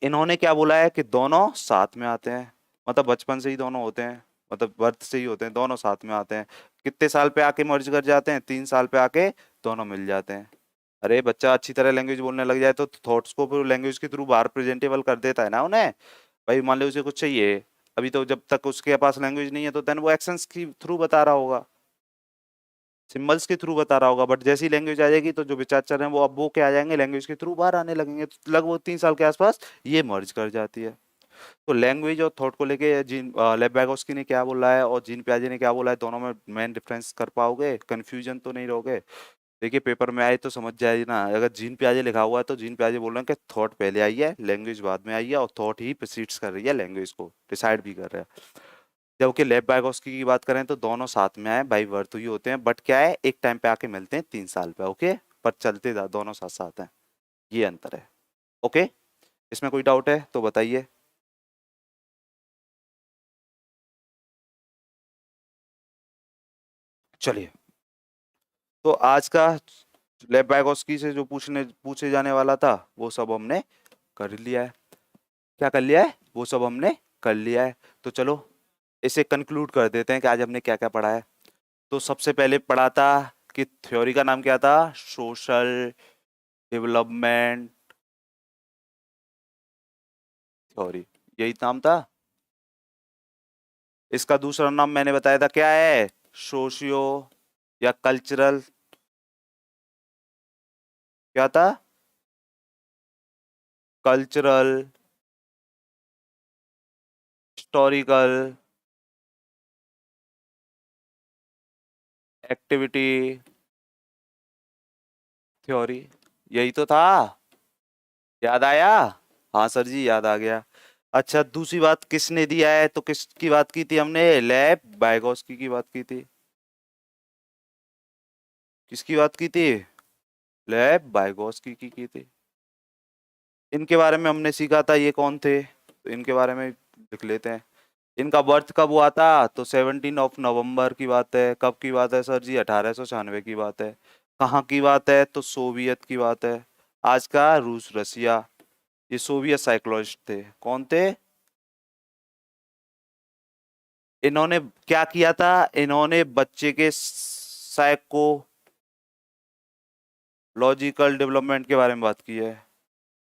इन्होंने क्या बोला है कि दोनों साथ में आते हैं, मतलब बचपन से ही दोनों होते हैं, मतलब बर्थ से ही होते हैं, दोनों साथ में आते हैं। कितने साल पे आके मर्ज कर जाते हैं? 3 साल पे आके दोनों मिल जाते हैं। अरे बच्चा अच्छी तरह लैंग्वेज बोलने लग जाए तो थॉट्स को फिर लैंग्वेज के थ्रू बाहर प्रेजेंटेबल कर देता है ना उन्हें। भाई मान लो उसे कुछ चाहिए, अभी तो जब तक उसके पास लैंग्वेज नहीं है तो देन वो एक्शंस के थ्रू बता रहा होगा, सिंबल्स के थ्रू बता रहा होगा। बट जैसी लैंग्वेज आ जाएगी तो जो विचार चल रहे हैं वो अब वो क्या आ जाएंगे, लैंग्वेज के थ्रू बाहर आने लगेंगे। तो लगभग 3 साल के आसपास ये मर्ज कर जाती है। तो लैंग्वेज और थॉट को लेके जीन लेब ने क्या बोला है और जीन प्याजे ने क्या बोला है, दोनों में मेन डिफरेंस कर पाओगे? कंफ्यूजन तो नहीं रहोगे? देखिए पेपर में आए तो समझ जाए ना, अगर जीन प्याजे लिखा हुआ है तो जीन प्याजे बोल रहे हैं कि थॉट पहले आई है, लैंग्वेज बाद में आई है, और थॉट ही प्रोसीड्स कर रही है लैंग्वेज को, डिसाइड भी कर रहा है। जबकि लेब वाइगोत्स्की की बात करें तो दोनों साथ में आए, बाई बर्थ ही होते हैं, बट क्या है एक टाइम पे आके मिलते हैं 3 साल पे, ओके, पर चलते दोनों साथ साथ हैं, ये अंतर है। ओके, इसमें कोई डाउट है तो बताइए। चलिए, तो आज का लेब वाइगोत्स्की से जो पूछे जाने वाला था वो सब हमने कर लिया है। क्या कर लिया है? वो सब हमने कर लिया है। तो चलो इसे कंक्लूड कर देते हैं कि आज हमने क्या क्या पढ़ा है। तो सबसे पहले पढ़ा था कि थ्योरी का नाम क्या था? सोशल डेवलपमेंट थ्योरी, यही नाम था। इसका दूसरा नाम मैंने बताया था, क्या है? सोशियो या कल्चरल, क्या था? कल्चरल, हिस्टोरिकल, एक्टिविटी थ्योरी, यही तो था। याद आया? हाँ सर जी, याद आ गया। अच्छा, दूसरी बात किसने दिया है, तो किसकी बात की थी हमने? लेब वाइगोत्स्की की बात की थी। किसकी बात की थी? लेब वाइगोत्स्की की थी। इनके बारे में हमने सीखा था, ये कौन थे, तो इनके बारे में लिख लेते हैं। इनका बर्थ कब हुआ था? तो 17 नवंबर की बात है। कब की बात है सर जी? 1896 की बात है। कहाँ की बात है? तो सोवियत की बात है। आज का रूस, रसिया। ये सोवियत साइकोलॉजिस्ट थे। कौन थे? इन्होंने क्या किया था? इन्होंने बच्चे के साइको लॉजिकल डेवलपमेंट के बारे में बात की है।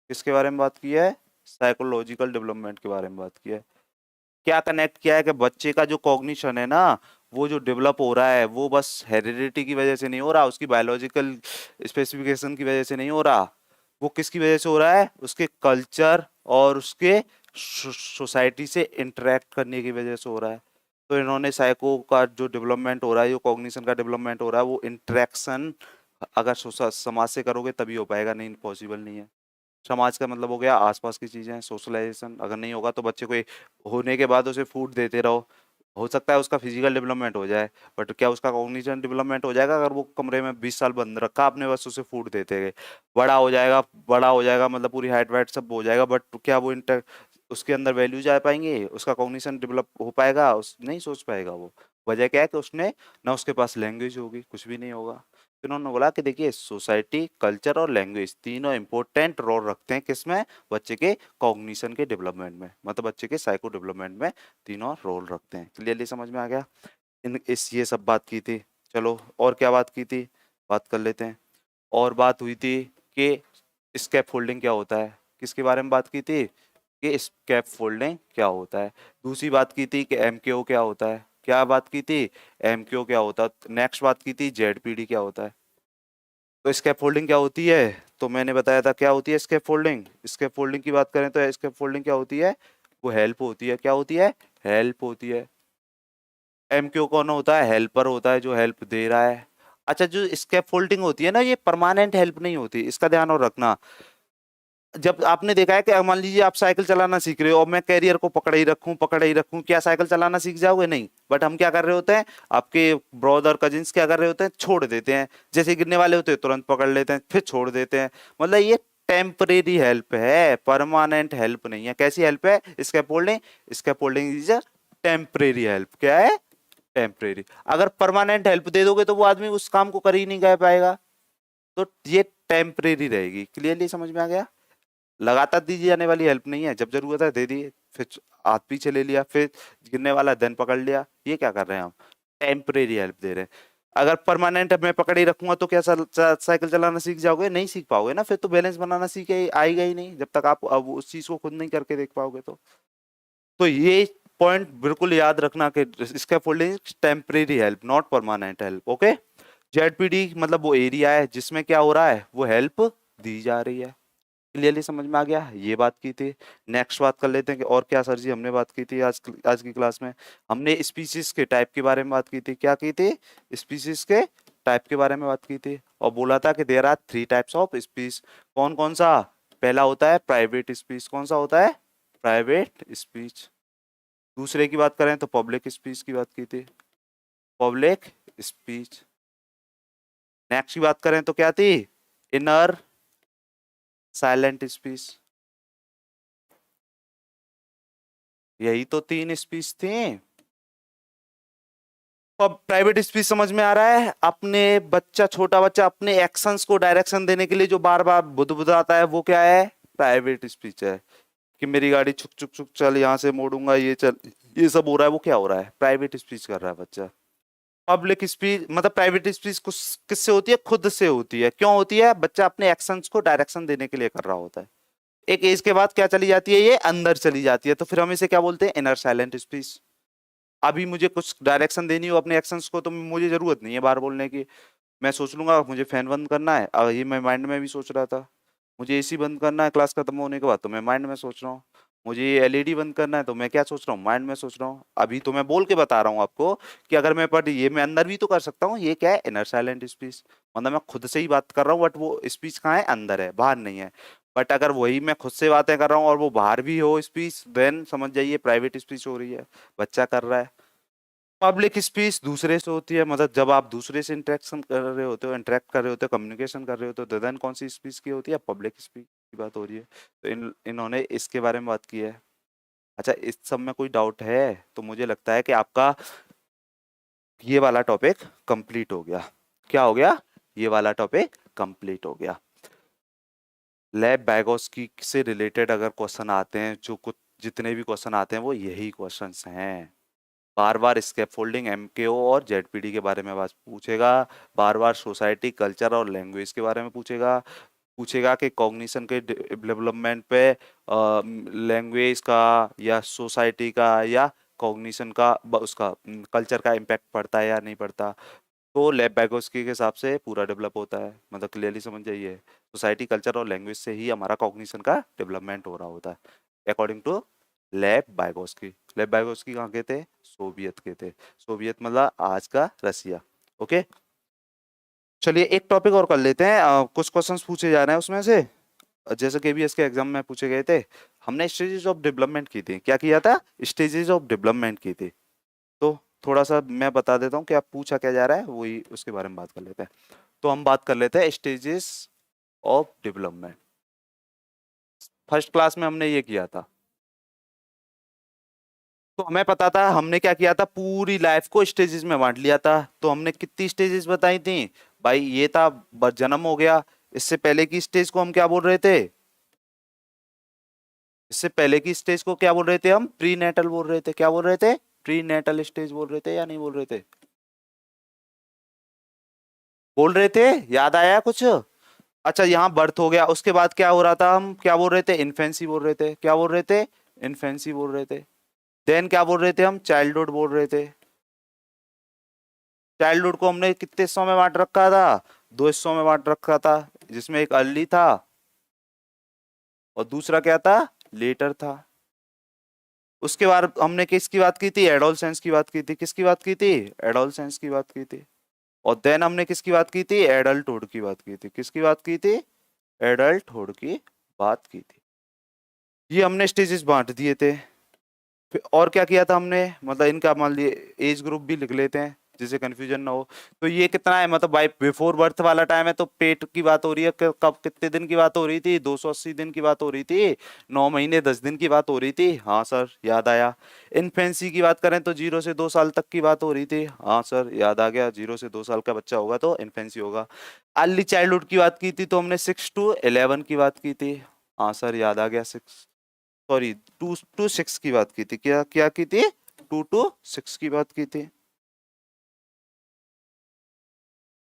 किसके बारे में बात की है? साइकोलॉजिकल डेवलपमेंट के बारे में बात की है। क्या कनेक्ट किया है कि बच्चे का जो कॉग्निशन है ना, वो जो डेवलप हो रहा है वो बस हेरिडिटी की वजह से नहीं हो रहा, उसकी बायोलॉजिकल स्पेसिफिकेशन की वजह से नहीं हो रहा, वो किसकी वजह से हो रहा है? उसके कल्चर और उसके सोसाइटी से इंटरेक्ट करने की वजह से हो रहा है। तो इन्होंने साइको का जो डेवलपमेंट हो रहा है, जो कॉग्निशन का डेवलपमेंट हो रहा है, वो इंटरेक्शन अगर समाज से करोगे तभी हो पाएगा, नहीं पॉसिबल नहीं है। समाज का मतलब हो गया आसपास की चीजें, सोशलाइजेशन। अगर नहीं होगा तो बच्चे को होने के बाद उसे फूड देते रहो, हो सकता है उसका फिजिकल डेवलपमेंट हो जाए, बट क्या उसका कॉग्निशन डेवलपमेंट हो जाएगा अगर वो कमरे में 20 साल बंद रखा आपने, बस उसे फूड देते गए? बड़ा हो जाएगा मतलब पूरी हाइट वाइट सब हो जाएगा, बट क्या वो इंटर उसके अंदर वैल्यूज आ पाएंगे? उसका कॉग्निशन डेवलप हो पाएगा? उस नहीं सोच पाएगा वो। वजह क्या है कि उसने ना उसके पास लैंग्वेज होगी, कुछ भी नहीं होगा। तो इन्होंने बोला कि देखिए सोसाइटी, कल्चर और लैंग्वेज तीनों इंपॉर्टेंट रोल रखते हैं किसमें? बच्चे के कॉग्निशन के डेवलपमेंट में, मतलब बच्चे के साइको डेवलपमेंट में तीनों रोल रखते हैं। क्लियरली समझ में आ गया? इन इस ये सब बात की थी। चलो और क्या बात की थी, बात कर लेते हैं। और बात हुई थी कि स्कैप फोल्डिंग क्या होता है। किसके बारे में बात की थी? कि स्कैप फोल्डिंग क्या होता है। दूसरी बात की थी कि एमकेओ क्या होता है। क्या बात की थी? एमकेओ क्या होता है। नेक्स्ट बात की थी जेडपीडी क्या होता है। तो स्कैप फोल्डिंग क्या होती है? तो मैंने बताया था क्या होती है स्कैप फोल्डिंग। स्कैप फोल्डिंग की बात करें तो स्कैप फोल्डिंग क्या होती है? वो हेल्प होती है। क्या होती है? हेल्प होती है। एमक्यू कौन होता है? हेल्पर होता है जो हेल्प दे रहा है। अच्छा, जो स्कैप फोल्डिंग होती है ना, ये परमानेंट हेल्प नहीं होती, इसका ध्यान और रखना। जब आपने देखा है कि मान लीजिए आप साइकिल चलाना सीख रहे हो और मैं कैरियर को पकड़े ही रखूं, क्या साइकिल चलाना सीख जाओगे? नहीं। बट हम क्या कर रहे होते हैं, आपके ब्रदर कजिन्स क्या कर रहे होते हैं? छोड़ देते हैं। जैसे गिरने वाले होते हैं तुरंत पकड़ लेते हैं, फिर छोड़ देते हैं। मतलब ये टेम्परेरी हेल्प है, परमानेंट हेल्प नहीं है। कैसी हेल्प है? Scaffolding. Scaffolding is a temporary help. क्या है? टेम्परेरी। अगर परमानेंट हेल्प दे दोगे तो वो आदमी उस काम को कर ही नहीं कर पाएगा, तो ये टेम्परेरी रहेगी। क्लियरली समझ में आ गया? लगातार दी जाने वाली हेल्प नहीं है, जब जरूरत है दे दी, फिर हाथ पीछे ले लिया, फिर गिरने वाला देन पकड़ लिया। ये क्या कर रहे हैं हम? टेम्परेरी हेल्प दे रहे हैं। अगर परमानेंट मैं पकड़ ही रखूंगा तो क्या साइकिल चलाना सीख जाओगे? नहीं सीख पाओगे ना। फिर तो बैलेंस बनाना सीखे आएगा ही नहीं, जब तक आप अब उस चीज को खुद नहीं करके देख पाओगे। तो ये पॉइंट बिल्कुल याद रखना कि scaffolding temporary help, not permanent help. Okay. ZPD मतलब वो एरिया है जिसमें क्या हो रहा है, वो हेल्प दी जा रही है। क्लियरली समझ में आ गया? ये बात की थी। नेक्स्ट बात कर लेते हैं कि और क्या सर जी हमने बात की थी आज की क्लास में। हमने स्पीसीज के टाइप के बारे में बात की थी। क्या की थी? स्पीसीज के टाइप के बारे में बात की थी और बोला था कि there are 3 types of speech. कौन कौन सा? पहला होता है प्राइवेट स्पीच। कौन सा होता है? Private speech. दूसरे की बात करें तो पब्लिक स्पीच की बात की थी, पब्लिक स्पीच। नेक्स्ट की बात करें तो क्या थी? Inner silent speech. यही तो 3 स्पीच थी। अब प्राइवेट स्पीच समझ में आ रहा है? अपने बच्चा, छोटा बच्चा अपने एक्शंस को डायरेक्शन देने के लिए जो बार बार बुदबुदाता है, वो क्या है? प्राइवेट स्पीच है। कि मेरी गाड़ी छुक छुक छुक चल, यहाँ से मोड़ूंगा, ये चल, ये सब हो रहा है, वो क्या हो रहा है? प्राइवेट स्पीच कर रहा है बच्चा। पब्लिक स्पीच मतलब प्राइवेट स्पीच किससे होती है? खुद से होती है। क्यों होती है? बच्चा अपने एक्शंस को डायरेक्शन देने के लिए कर रहा होता है। एक एज के बाद क्या चली जाती है? ये अंदर चली जाती है, तो फिर हम इसे क्या बोलते हैं? Inner silent speech. अभी मुझे कुछ डायरेक्शन देनी हो अपने एक्शंस को, तो मुझे जरूरत नहीं है बाहर बोलने की। मैं सोच लूंगा मुझे फैन बंद करना है, ये मैं माइंड में भी सोच रहा था। मुझे एसी बंद करना है क्लास खत्म होने के बाद, तो मैं माइंड में सोच रहा हूँ। मुझे ये एलईडी बंद करना है, तो मैं क्या सोच रहा हूँ? माइंड में सोच रहा हूँ। अभी तो मैं बोल के बता रहा हूँ आपको कि अगर मैं पर ये मैं अंदर भी तो कर सकता हूँ। ये क्या है? Inner silent speech. मतलब मैं खुद से ही बात कर रहा हूँ, बट वो स्पीच कहाँ है? अंदर है, बाहर नहीं है। बट अगर वही मैं खुद से बातें कर रहा हूँ और वो बाहर भी हो स्पीच, देन समझ जाइए प्राइवेट स्पीच हो रही है, बच्चा कर रहा है। पब्लिक स्पीच दूसरे से होती है, मतलब जब आप दूसरे से इंटरेक्शन कर रहे होते हो, इंटरेक्ट कर रहे होते हो, कम्युनिकेशन कर रहे होते हो, तो देन कौन सी स्पीच की होती है? पब्लिक स्पीच की बात हो रही है। तो इन्होंने इसके बारे में बात की है। अच्छा, इस सब में कोई डाउट है? तो मुझे लगता है कि आपका ये वाला टॉपिक कंप्लीट हो गया। क्या हो गया? ये वाला टॉपिक कंप्लीट हो गया। लैब बैगोस्की से रिलेटेड अगर क्वेश्चन आते हैं, जो कुछ जितने भी क्वेश्चन आते हैं वो यही क्वेश्चंस हैं। बार बार स्केप फोल्डिंग, एमकेओ और जेडपीडी के बारे में बात पूछेगा। बार बार सोसाइटी, कल्चर और लैंग्वेज के बारे में पूछेगा। पूछेगा कि कॉग्निशन के डेवलपमेंट पे लैंग्वेज का या सोसाइटी का या कॉग्निशन का उसका कल्चर का इम्पैक्ट पड़ता है या नहीं पड़ता। तो लेब बैगोस्की के हिसाब से पूरा डेवलप होता है, मतलब क्लियरली समझ जाइए, सोसाइटी, कल्चर और लैंग्वेज से ही हमारा कॉग्निशन का डेवलपमेंट हो रहा होता है अकॉर्डिंग टू लेब बाइगोस्की। लेब बाइगोस्की कहाँ के थे? सोवियत के थे। सोवियत मतलब आज का रसिया। ओके, चलिए एक टॉपिक और कर लेते हैं। कुछ क्वेश्चंस पूछे जा रहे हैं उसमें से, जैसे केबीएस के एग्जाम में पूछे गए थे। हमने स्टेजेस ऑफ डेवलपमेंट की थी, क्या किया था? स्टेजेस ऑफ डेवलपमेंट की थी। तो थोड़ा सा मैं बता देता हूँ कि आप पूछा क्या जा रहा है, वही उसके बारे में बात कर लेते हैं। तो हम बात कर लेते हैं stages of development. First class में हमने ये किया था, तो हमें पता था, हमने क्या किया था, पूरी लाइफ को स्टेजेस में बांट लिया था। तो हमने कितनी स्टेजेस बताई थी भाई? ये था जन्म हो गया, इससे पहले की स्टेज को हम क्या बोल रहे थे? इससे पहले की स्टेज को क्या बोल रहे थे हम? प्री नेटल बोल रहे थे। क्या बोल रहे थे? प्री नेटल स्टेज बोल रहे थे या नहीं बोल रहे थे? बोल रहे थे, याद आया कुछ? अच्छा, यहाँ बर्थ हो गया, उसके बाद क्या हो रहा था? हम क्या बोल रहे थे? इन्फेंसी बोल रहे थे। क्या बोल रहे थे? इन्फेंसी बोल रहे थे। देन क्या बोल रहे थे हम? चाइल्डहुड बोल रहे थे। चाइल्डहुड को हमने कितने हिस्सों में बांट रखा था? दो हिस्सों में बांट रखा था, जिसमें एक अर्ली था और दूसरा क्या था? लेटर था। उसके बाद हमने किसकी बात की थी? एडोलसेंस की बात की थी। किसकी बात की थी? एडोलसेंस की बात की थी। और देन हमने किसकी बात की थी? एडल्टहुड की बात की थी। किसकी बात की थी? एडल्टहुड की बात की थी। ये हमने स्टेजेस बांट दिए थे। फिर और क्या किया था हमने, मतलब इनका मान लिए एज ग्रुप भी लिख लेते हैं जिससे कंफ्यूजन ना हो। तो ये कितना है, मतलब बाय बिफोर बर्थ वाला टाइम है, तो पेट की बात हो रही है। कब कितने दिन की बात हो रही थी? 280 दिन की बात हो रही थी। 9 महीने 10 दिन की बात हो रही थी। हाँ सर, याद आया। इन्फेंसी की बात करें तो 0 से 2 साल तक की बात हो रही थी। हाँ सर, याद आ गया, 0 से 2 साल का बच्चा होगा तो इन्फेंसी होगा। अर्ली चाइल्डहुड की बात की थी तो हमने 6 टू 11 की बात की थी। हाँ सर, याद आ गया। 6, सॉरी, 2 to 6 की बात की थी। क्या क्या की थी? 2 to 6 की बात की थी।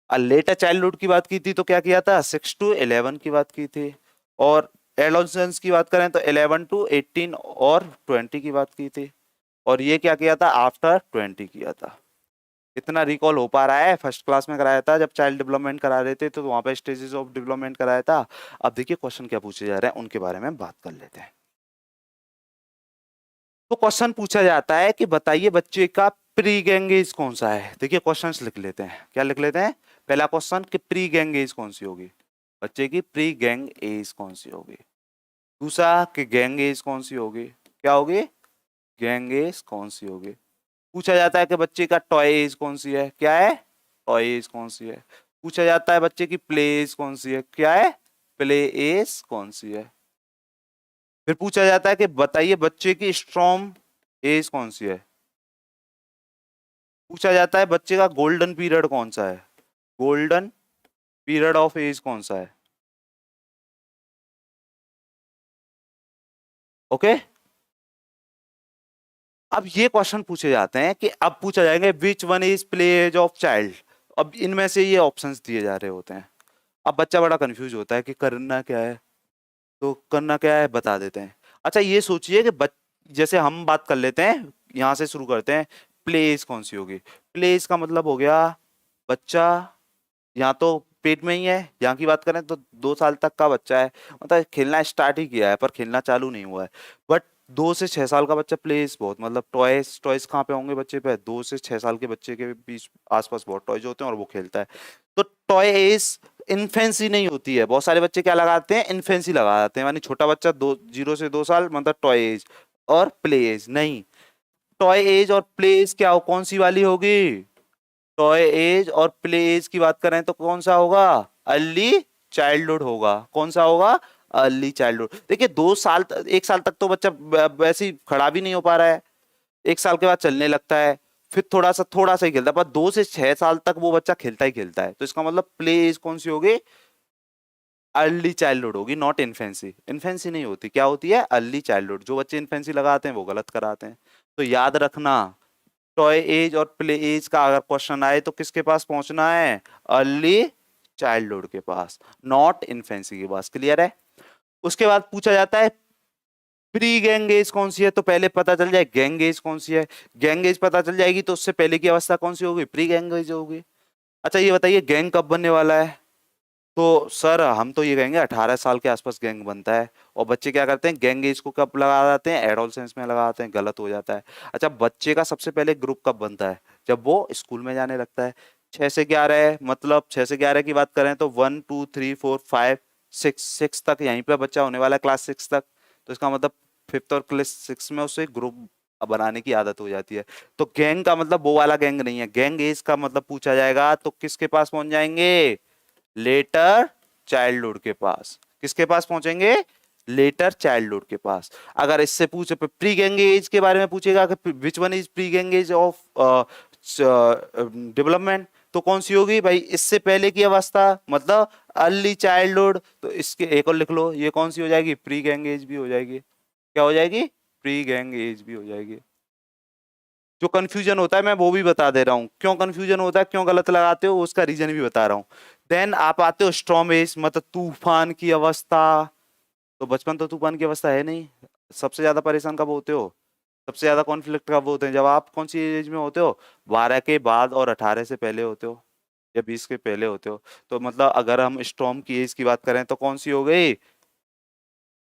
और लेटर चाइल्डहुड की बात की थी तो क्या किया था? 6 to 11 की बात की थी। और एडोलसेंस की बात करें तो 11 to 18 और 20 की बात की थी। और ये क्या किया था? आफ्टर 20 किया था। इतना रिकॉल हो पा रहा है? फर्स्ट क्लास में कराया था जब चाइल्ड डेवलपमेंट करा रहे थे, तो वहां पे स्टेजेस ऑफ डेवलपमेंट कराया था। अब देखिए क्वेश्चन क्या पूछे जा रहे हैं, उनके बारे में बात कर लेते हैं। तो क्वेश्चन पूछा जाता है कि बताइए बच्चे का प्री गैंग एज कौन सा है। देखिए क्वेश्चंस लिख लेते हैं, क्या लिख लेते हैं? पहला क्वेश्चन कि प्री गैंग एज कौन सी होगी, बच्चे की प्री गैंग एज कौन सी होगी। दूसरा कि गैंग एज कौन सी होगी, क्या होगी? गैंग एज कौन सी होगी। पूछा जाता है कि बच्चे का टॉय एज कौन सी है, क्या है? टॉय एज कौन सी है। पूछा जाता है बच्चे की प्ले एज कौन सी है, क्या है? प्ले एज कौन सी है। फिर पूछा जाता है कि बताइए बच्चे की स्ट्रॉन्ग एज कौन सी है। पूछा जाता है बच्चे का गोल्डन पीरियड कौन सा है, गोल्डन पीरियड ऑफ एज कौन सा है। ओके, अब ये क्वेश्चन पूछे जाते हैं कि अब पूछा जाएगा which one is play age of child. अब इनमें से ये ऑप्शंस दिए जा रहे होते हैं। अब बच्चा बड़ा कंफ्यूज होता है कि करना क्या है, तो करना क्या है बता देते हैं। अच्छा ये सोचिए कि जैसे हम बात कर लेते हैं, यहां से शुरू करते हैं। प्ले एज कौन सी होगी? प्ले एज का मतलब हो गया बच्चा यहाँ तो पेट में ही है, यहाँ की बात करें तो 2 साल तक का बच्चा है, मतलब खेलना स्टार्ट ही किया है पर खेलना चालू नहीं हुआ है। बट 2 से 6 साल का बच्चा प्लेस बहुत, मतलब टॉयज टॉयज कहाँ पे होंगे बच्चे पे? 2 से 6 साल के बच्चे के बीच आसपास बहुत टॉयज होते हैं और वो खेलता है। तो टॉय एज इन्फेंसी नहीं होती है। बहुत सारे बच्चे क्या लगाते हैं? इन्फेंसी लगा देते हैं, यानी छोटा बच्चा 0 से 2 साल मतलब टॉय एज, और प्ले एज नहीं। टॉय एज और प्ले एज क्या हो, कौन सी वाली होगी? टॉय एज और प्ले एज की बात करें तो कौन सा होगा? अर्ली चाइल्डहुड होगा। कौन सा होगा? Early childhood. देखिए 2 साल 1 साल तक तो बच्चा वैसे ही खड़ा भी नहीं हो पा रहा है, 1 साल के बाद चलने लगता है, फिर थोड़ा सा ही खेलता है, पर 2 से 6 साल तक वो बच्चा खेलता ही खेलता है। तो इसका मतलब प्ले एज कौन सी होगी? अर्ली चाइल्डहुड होगी, नॉट इन्फेंसी। इन्फेंसी नहीं होती, क्या होती है? Early childhood. जो बच्चे इन्फेंसी लगाते हैं वो गलत कराते हैं। तो याद रखना, टॉय एज और प्ले एज का अगर क्वेश्चन आए तो किसके पास पहुंचना है? अर्ली चाइल्डहुड के पास, नॉट इन्फेंसी के पास। क्लियर है? उसके बाद पूछा जाता है प्री गैंग एज कौन सी है, तो पहले पता चल जाए गैंग एज कौन सी है। गैंग एज पता चल जाएगी तो उससे पहले की अवस्था कौन सी होगी? प्री गैंग एज होगी। अच्छा ये बताइए गैंग कब बनने वाला है? तो सर हम तो ये कहेंगे 18 साल के आसपास गैंग बनता है। और बच्चे क्या करते हैं, गैंग एज को कब लगा देते हैं? एडोलसेंस में लगाते हैं, गलत हो जाता है। अच्छा बच्चे का सबसे पहले ग्रुप कब बनता है? जब वो स्कूल में जाने लगता है। 6 से 11 है, मतलब 6 से 11 की बात करें तो 1 2 3 4 5 6 तक यहीं पे बच्चा होने वाला है, क्लास 6 तक। तो इसका मतलब फिफ्थ और क्लास 6 में उसे ग्रुप बनाने की आदत हो जाती है। तो गैंग का मतलब वो वाला गैंग नहीं है। गैंग एज का मतलब पूछा जाएगा तो किसके पास पहुंच जाएंगे? लेटर चाइल्डहुड के पास। किसके पास पहुंचेंगे? लेटर चाइल्डहुड के पास। अगर इससे पूछे प्री गैंग एज के बारे में पूछेगा कि विच one is pre gang as of development, तो कौन सी होगी भाई? इससे पहले की अवस्था, मतलब अर्ली चाइल्डहुड। तो इसके एक और लिख लो, ये कौन सी हो जाएगी? प्री गैंग एज भी हो जाएगी। क्या हो जाएगी? प्री गैंग एज भी हो जाएगी। जो कंफ्यूजन होता है मैं वो भी बता दे रहा हूँ, क्यों कंफ्यूजन होता है, क्यों गलत लगाते हो, उसका रीजन भी बता रहा हूँ। देन आप आते हो स्टॉर्म एज, मतलब तूफान की अवस्था। तो बचपन तो तूफान की अवस्था है नहीं। सबसे ज्यादा परेशान कब होते हो? सबसे ज्यादा कॉन्फ्लिक्ट कब होते हैं? जब आप कौन सी एज में होते हो? 12 के बाद और 18 से पहले होते हो, या 20 के पहले होते हो। तो मतलब अगर हम स्टॉर्म की एज की बात करें तो कौन सी हो गई?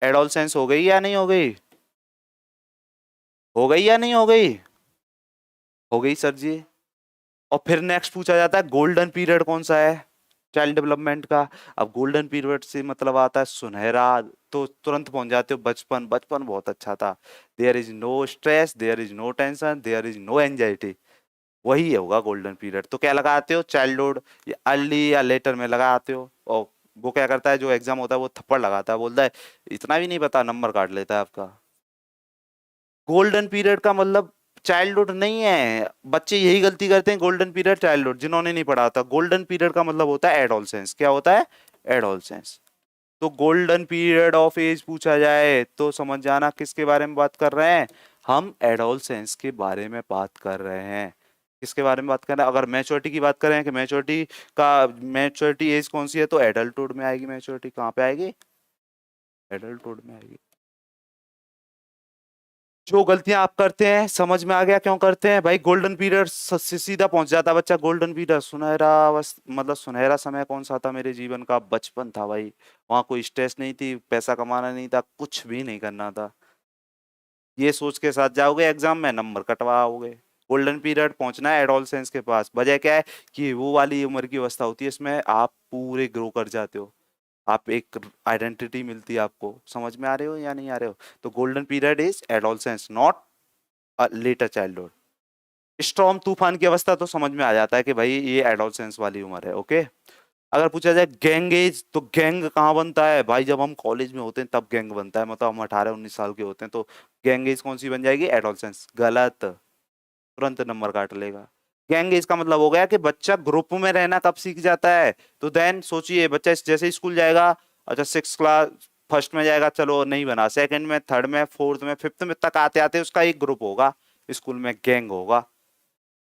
एडोलसेंस हो गई या नहीं हो गई? हो गई या नहीं हो गई? हो गई सर जी। और फिर नेक्स्ट पूछा जाता है गोल्डन पीरियड कौन सा है चाइल्ड डेवलपमेंट का। अब गोल्डन पीरियड से मतलब आता है सुनहरा। तो तुरंत पहुंच जाते हो बचपन। बचपन बहुत अच्छा था। There is no stress, there is no tension, there is no anxiety. वही होगा गोल्डन पीरियड। तो क्या लगाते हो? चाइल्डहुड या अर्ली या लेटर में लगाते हो। और वो क्या करता है, जो एग्जाम होता है वो थप्पड़ लगाता है, बोलता है इतना भी नहीं पता, नंबर काट लेता है आपका। गोल्डन पीरियड का मतलब चाइल्डहुड नहीं है। बच्चे यही गलती करते हैं, गोल्डन पीरियड चाइल्डहुड, जिन्होंने नहीं पढ़ा था। गोल्डन पीरियड का मतलब होता है एडोलसेंस। क्या होता है? एडोलसेंस। तो गोल्डन पीरियड ऑफ एज पूछा जाए तो समझ जाना किसके बारे में बात कर रहे हैं? हम एडोलसेंस के बारे में बात कर रहे हैं। किसके बारे में बात कर रहे हैं? अगर मैच्योरिटी की बात करें कि मैच्योरिटी का मैच्योरिटी एज कौन सी है, तो एडल्टहुड में आएगी। मैच्योरिटी कहाँ पे आएगी? एडल्टहुड में आएगी। जो गलतियां आप करते हैं समझ में आ गया क्यों करते हैं भाई? गोल्डन पीरियड से सीधा पहुंच जाता है बच्चा। गोल्डन पीरियड सुनहरा मतलब सुनहरा समय कौन सा था मेरे जीवन का? बचपन था भाई। वहां कोई स्ट्रेस नहीं थी, पैसा कमाना नहीं था, कुछ भी नहीं करना था। ये सोच के साथ जाओगे एग्जाम में, नंबर कटवाओगे। गोल्डन पीरियड पहुंचना है एडोलसेंस के पास। वजह क्या है? कि वो वाली उम्र की अवस्था होती है, इसमें आप पूरे ग्रो कर जाते हो। आप एक आइडेंटिटी मिलती है आपको। समझ में आ रहे हो या नहीं आ रहे हो? तो golden period is adolescence, not later childhood. Storm तूफान की अवस्था तो समझ में आ जाता है कि भाई ये एडोलसेंस वाली उम्र है। ओके। अगर पूछा जाए गैंग एज, तो गैंग कहाँ बनता है भाई? जब हम कॉलेज में होते हैं तब गैंग बनता है, मतलब हम 18 19 साल के होते हैं। तो गैंग एज कौन सी बन जाएगी? एडोलसेंस। गलत। तुरंत नंबर काट लेगा। गैंग एज का मतलब हो गया कि बच्चा ग्रुप में रहना कब सीख जाता है? तो देन सोचिए, बच्चा जैसे ही स्कूल जाएगा, अच्छा 6 क्लास फर्स्ट में जाएगा, चलो नहीं बना, सेकंड में, थर्ड में, फोर्थ में, फिफ्थ में तक आते आते उसका एक ग्रुप होगा, स्कूल में गैंग होगा।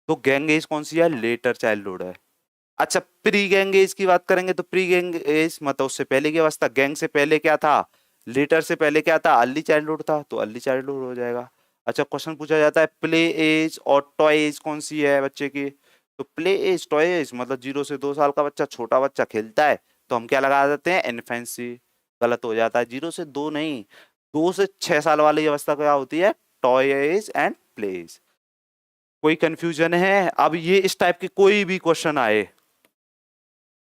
तो गैंग एज कौन सी है? लेटर चाइल्डहुड है। अच्छा प्री गैंग एज की बात करेंगे तो प्री गैंग एज मतलब उससे पहले की अवस्था। गैंग से पहले क्या था? लेटर से पहले क्या था? अर्ली चाइल्डहुड था। तो अर्ली चाइल्डहुड हो जाएगा। अच्छा क्वेश्चन पूछा जाता है प्ले एज और टॉय एज कौन सी है बच्चे की? तो प्ले एज, टॉय एज मतलब 0 से 2 साल का बच्चा, छोटा बच्चा खेलता है, तो हम क्या लगा देते हैं? इन्फेंसी। गलत हो जाता है, 0 से 2 नहीं। 2 से 6 साल वाली अवस्था क्या होती है? Toy age and play age. कोई कंफ्यूजन है? अब ये इस टाइप के कोई भी क्वेश्चन आए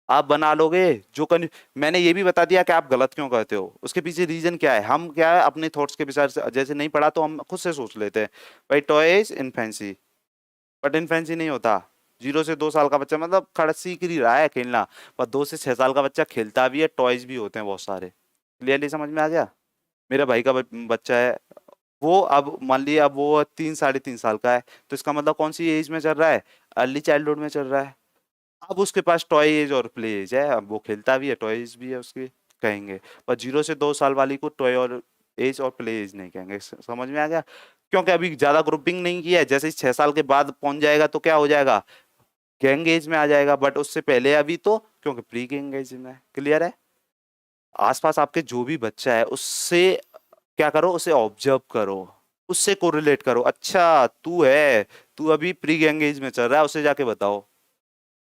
आप बना लोगे। मैंने ये भी बता दिया कि आप गलत क्यों करते हो, उसके पीछे रीजन क्या है। हम क्या है अपने थॉट्स के विचार से, जैसे नहीं पढ़ा तो हम खुद से सोच लेते हैं भाई टॉयज इन्फेंसी, बट इन्फेंसी नहीं होता। 0 से 2 साल का बच्चा मतलब खड़ा सीख ही रहा है खेलना, पर 2 से 6 साल का बच्चा खेलता भी है, टॉयज भी होते हैं बहुत सारे। क्लियरली समझ में आ गया? मेरा भाई का बच्चा है, वो अब मान लिया अब वो 3 साढ़े 3 साल का है, तो इसका मतलब कौन सी एज में चल रहा है? अर्ली चाइल्डहुड में चल रहा है। अब उसके पास टॉय एज और प्ले एज है, अब वो खेलता भी है, टॉयज भी है उसके, कहेंगे। पर 0 से 2 साल वाली को टॉय और एज और प्ले एज नहीं कहेंगे, समझ में आ गया? क्योंकि अभी ज्यादा ग्रुपिंग नहीं किया है, जैसे ही 6 साल के बाद पहुंच जाएगा तो क्या हो जाएगा, गैंग एज में आ जाएगा, बट उससे पहले अभी तो क्योंकि प्री गैंग एज में है। क्लियर है? आसपास आपके जो भी बच्चा है उससे क्या करो, उसे ऑब्जर्व करो, उससे कोरिलेट करो। अच्छा तू है, तू अभी प्री गैंग एज में चल रहा है, उसे जाके बताओ।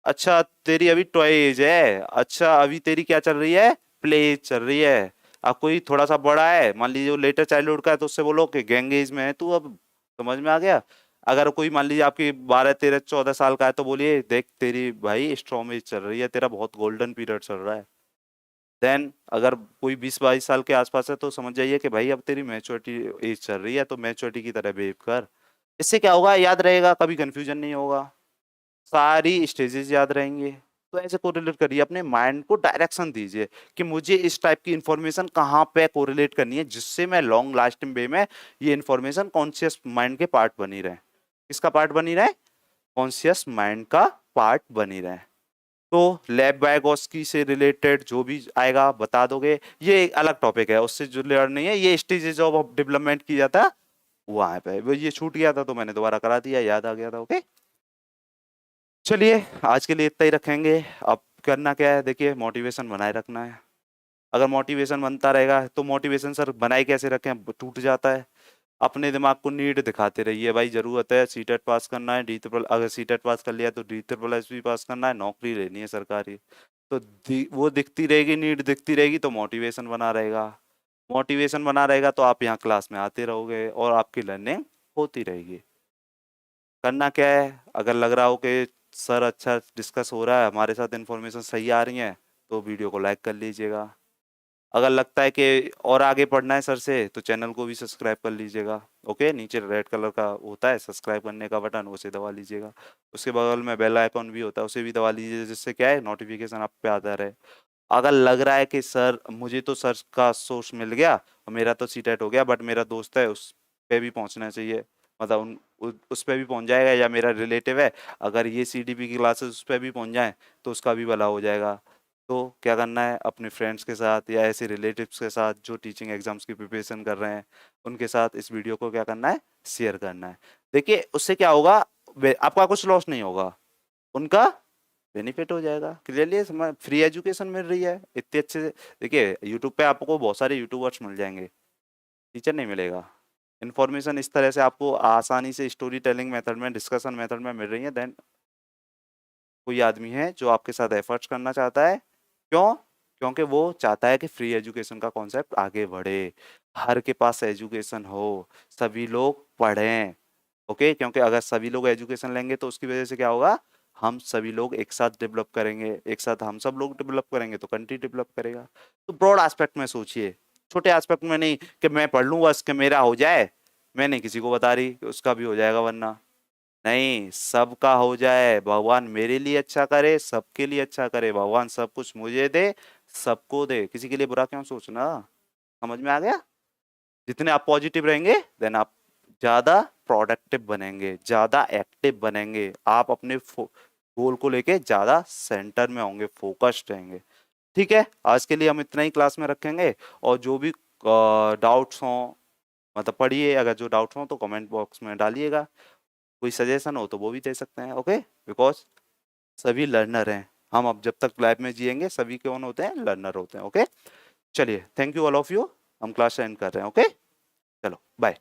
अच्छा तेरी अभी टॉय एज है, अच्छा अभी तेरी क्या चल रही है, प्ले एज चल रही है। अब कोई थोड़ा सा बड़ा है, मान लीजिए वो लेटर चाइल्डहुड का है, तो उससे बोलो कि गैंग एज में है तू अब। समझ में आ गया? अगर कोई मान लीजिए आपकी 12 13 14 साल का है, तो बोलिए देख तेरी भाई स्ट्रॉन्ग एज चल रही है, तेरा बहुत गोल्डन पीरियड चल रहा है। देन अगर कोई 20 22 साल के आसपास है, तो समझ जाइए कि भाई अब तेरी मैच्योरिटी एज चल रही है, तो मैच्योरिटी की तरह बिहेव कर। इससे क्या होगा, याद रहेगा, कभी कंफ्यूजन नहीं होगा, सारी स्टेजेस याद रहेंगे। तो ऐसे कोरिलेट करिए, अपने माइंड को डायरेक्शन दीजिए कि मुझे इस टाइप की इंफॉर्मेशन कहाँ पे कोरिलेट करनी है, जिससे मैं लॉन्ग लास्टिंग वे में ये इंफॉर्मेशन कॉन्शियस माइंड के पार्ट बनी रहे। किसका पार्ट बनी रहे? कॉन्शियस माइंड का पार्ट बनी रहे। तो लैब वायगोस्की से रिलेटेड जो भी आएगा बता दोगे, ये एक अलग टॉपिक है, उससे जो रिलेटेड नहीं है, ये स्टेजेस ऑफ डेवलपमेंट की जाता है वहां पे। वो ये छूट गया था तो मैंने दोबारा करा दिया, याद आ गया था। ओके चलिए, आज के लिए इतना ही रखेंगे। अब करना क्या है, देखिए मोटिवेशन बनाए रखना है। अगर मोटिवेशन बनता रहेगा तो मोटिवेशन सर बनाए कैसे रखें, टूट जाता है। अपने दिमाग को नीड दिखाते रहिए, भाई जरूरत है सीटेट पास करना है, डी ट्रिपल, अगर सीटेट पास कर लिया तो डी ट्रिपल एस भी पास करना है, नौकरी लेनी है सरकारी। तो वो दिखती रहेगी, नीड दिखती रहेगी, तो मोटिवेशन बना रहेगा। मोटिवेशन बना रहेगा तो आप यहाँ क्लास में आते रहोगे और आपकी लर्निंग होती रहेगी। करना क्या है, अगर लग रहा हो कि सर अच्छा डिस्कस हो रहा है, हमारे साथ इन्फॉर्मेशन सही आ रही है, तो वीडियो को लाइक कर लीजिएगा। अगर लगता है कि और आगे पढ़ना है सर से, तो चैनल को भी सब्सक्राइब कर लीजिएगा। ओके, नीचे रेड कलर का होता है सब्सक्राइब करने का बटन, उसे दबा लीजिएगा। उसके बगल में बेल आइकॉन भी होता है, उसे भी दबा लीजिए, जिससे क्या है नोटिफिकेशन आप पे आता रहे। अगर लग रहा है कि सर मुझे तो सर का सोर्स मिल गया और मेरा तो सीटेट हो गया, बट मेरा दोस्त है उस पे भी पहुंचना चाहिए, मतलब उस पे भी पहुंच जाएगा, या मेरा रिलेटिव है अगर ये सीडीपी की क्लासेस उस पे भी पहुंच जाए तो उसका भी भला हो जाएगा। तो क्या करना है, अपने फ्रेंड्स के साथ या ऐसे रिलेटिव्स के साथ जो टीचिंग एग्जाम्स की प्रिपरेशन कर रहे हैं, उनके साथ इस वीडियो को क्या करना है, शेयर करना है। देखिए उससे क्या होगा, आपका कुछ लॉस नहीं होगा, उनका बेनिफिट हो जाएगा। क्लियरली समझ, फ्री एजुकेशन मिल रही है इतने अच्छे से। देखिए यूट्यूब पे आपको बहुत सारे यूट्यूबर्स मिल जाएंगे, टीचर नहीं मिलेगा। इन्फॉर्मेशन इस तरह से आपको आसानी से स्टोरी टेलिंग मेथड में, डिस्कशन मेथड में मिल रही है। देन कोई आदमी है जो आपके साथ एफर्ट्स करना चाहता है, क्यों? क्योंकि वो चाहता है कि फ्री एजुकेशन का कॉन्सेप्ट आगे बढ़े, हर के पास एजुकेशन हो, सभी लोग पढ़ें। ओके, क्योंकि अगर सभी लोग एजुकेशन लेंगे तो उसकी वजह से क्या होगा, हम सभी लोग एक साथ डेवलप करेंगे, एक साथ हम सब लोग डेवलप करेंगे तो कंट्री डेवलप करेगा। तो ब्रॉड एस्पेक्ट में सोचिए, छोटे एस्पेक्ट में नहीं कि मैं पढ़ लूँ बस कि मेरा हो जाए। मैं नहीं किसी को बता रही कि उसका भी हो जाएगा, वरना नहीं, सबका हो जाए। भगवान मेरे लिए अच्छा करे, सबके लिए अच्छा करे, भगवान सब कुछ मुझे दे, सबको दे, किसी के लिए बुरा क्यों सोचना। समझ में आ गया? जितने आप पॉजिटिव रहेंगे, देन आप ज्यादा प्रोडक्टिव बनेंगे, ज्यादा एक्टिव बनेंगे, आप अपने गोल को लेके ज्यादा सेंटर में होंगे, फोकस्ड रहेंगे। ठीक है, आज के लिए हम इतना ही क्लास में रखेंगे, और जो भी डाउट्स हों, मतलब पढ़िए, अगर जो डाउट्स हों तो कमेंट बॉक्स में डालिएगा, कोई सजेशन हो तो वो भी दे सकते हैं। ओके, बिकॉज सभी लर्नर हैं, हम अब जब तक लाइफ में जिएंगे सभी कौन होते हैं, लर्नर होते हैं। ओके चलिए, thank you all of you, हम क्लास एंड कर रहे हैं। ओके चलो बाय।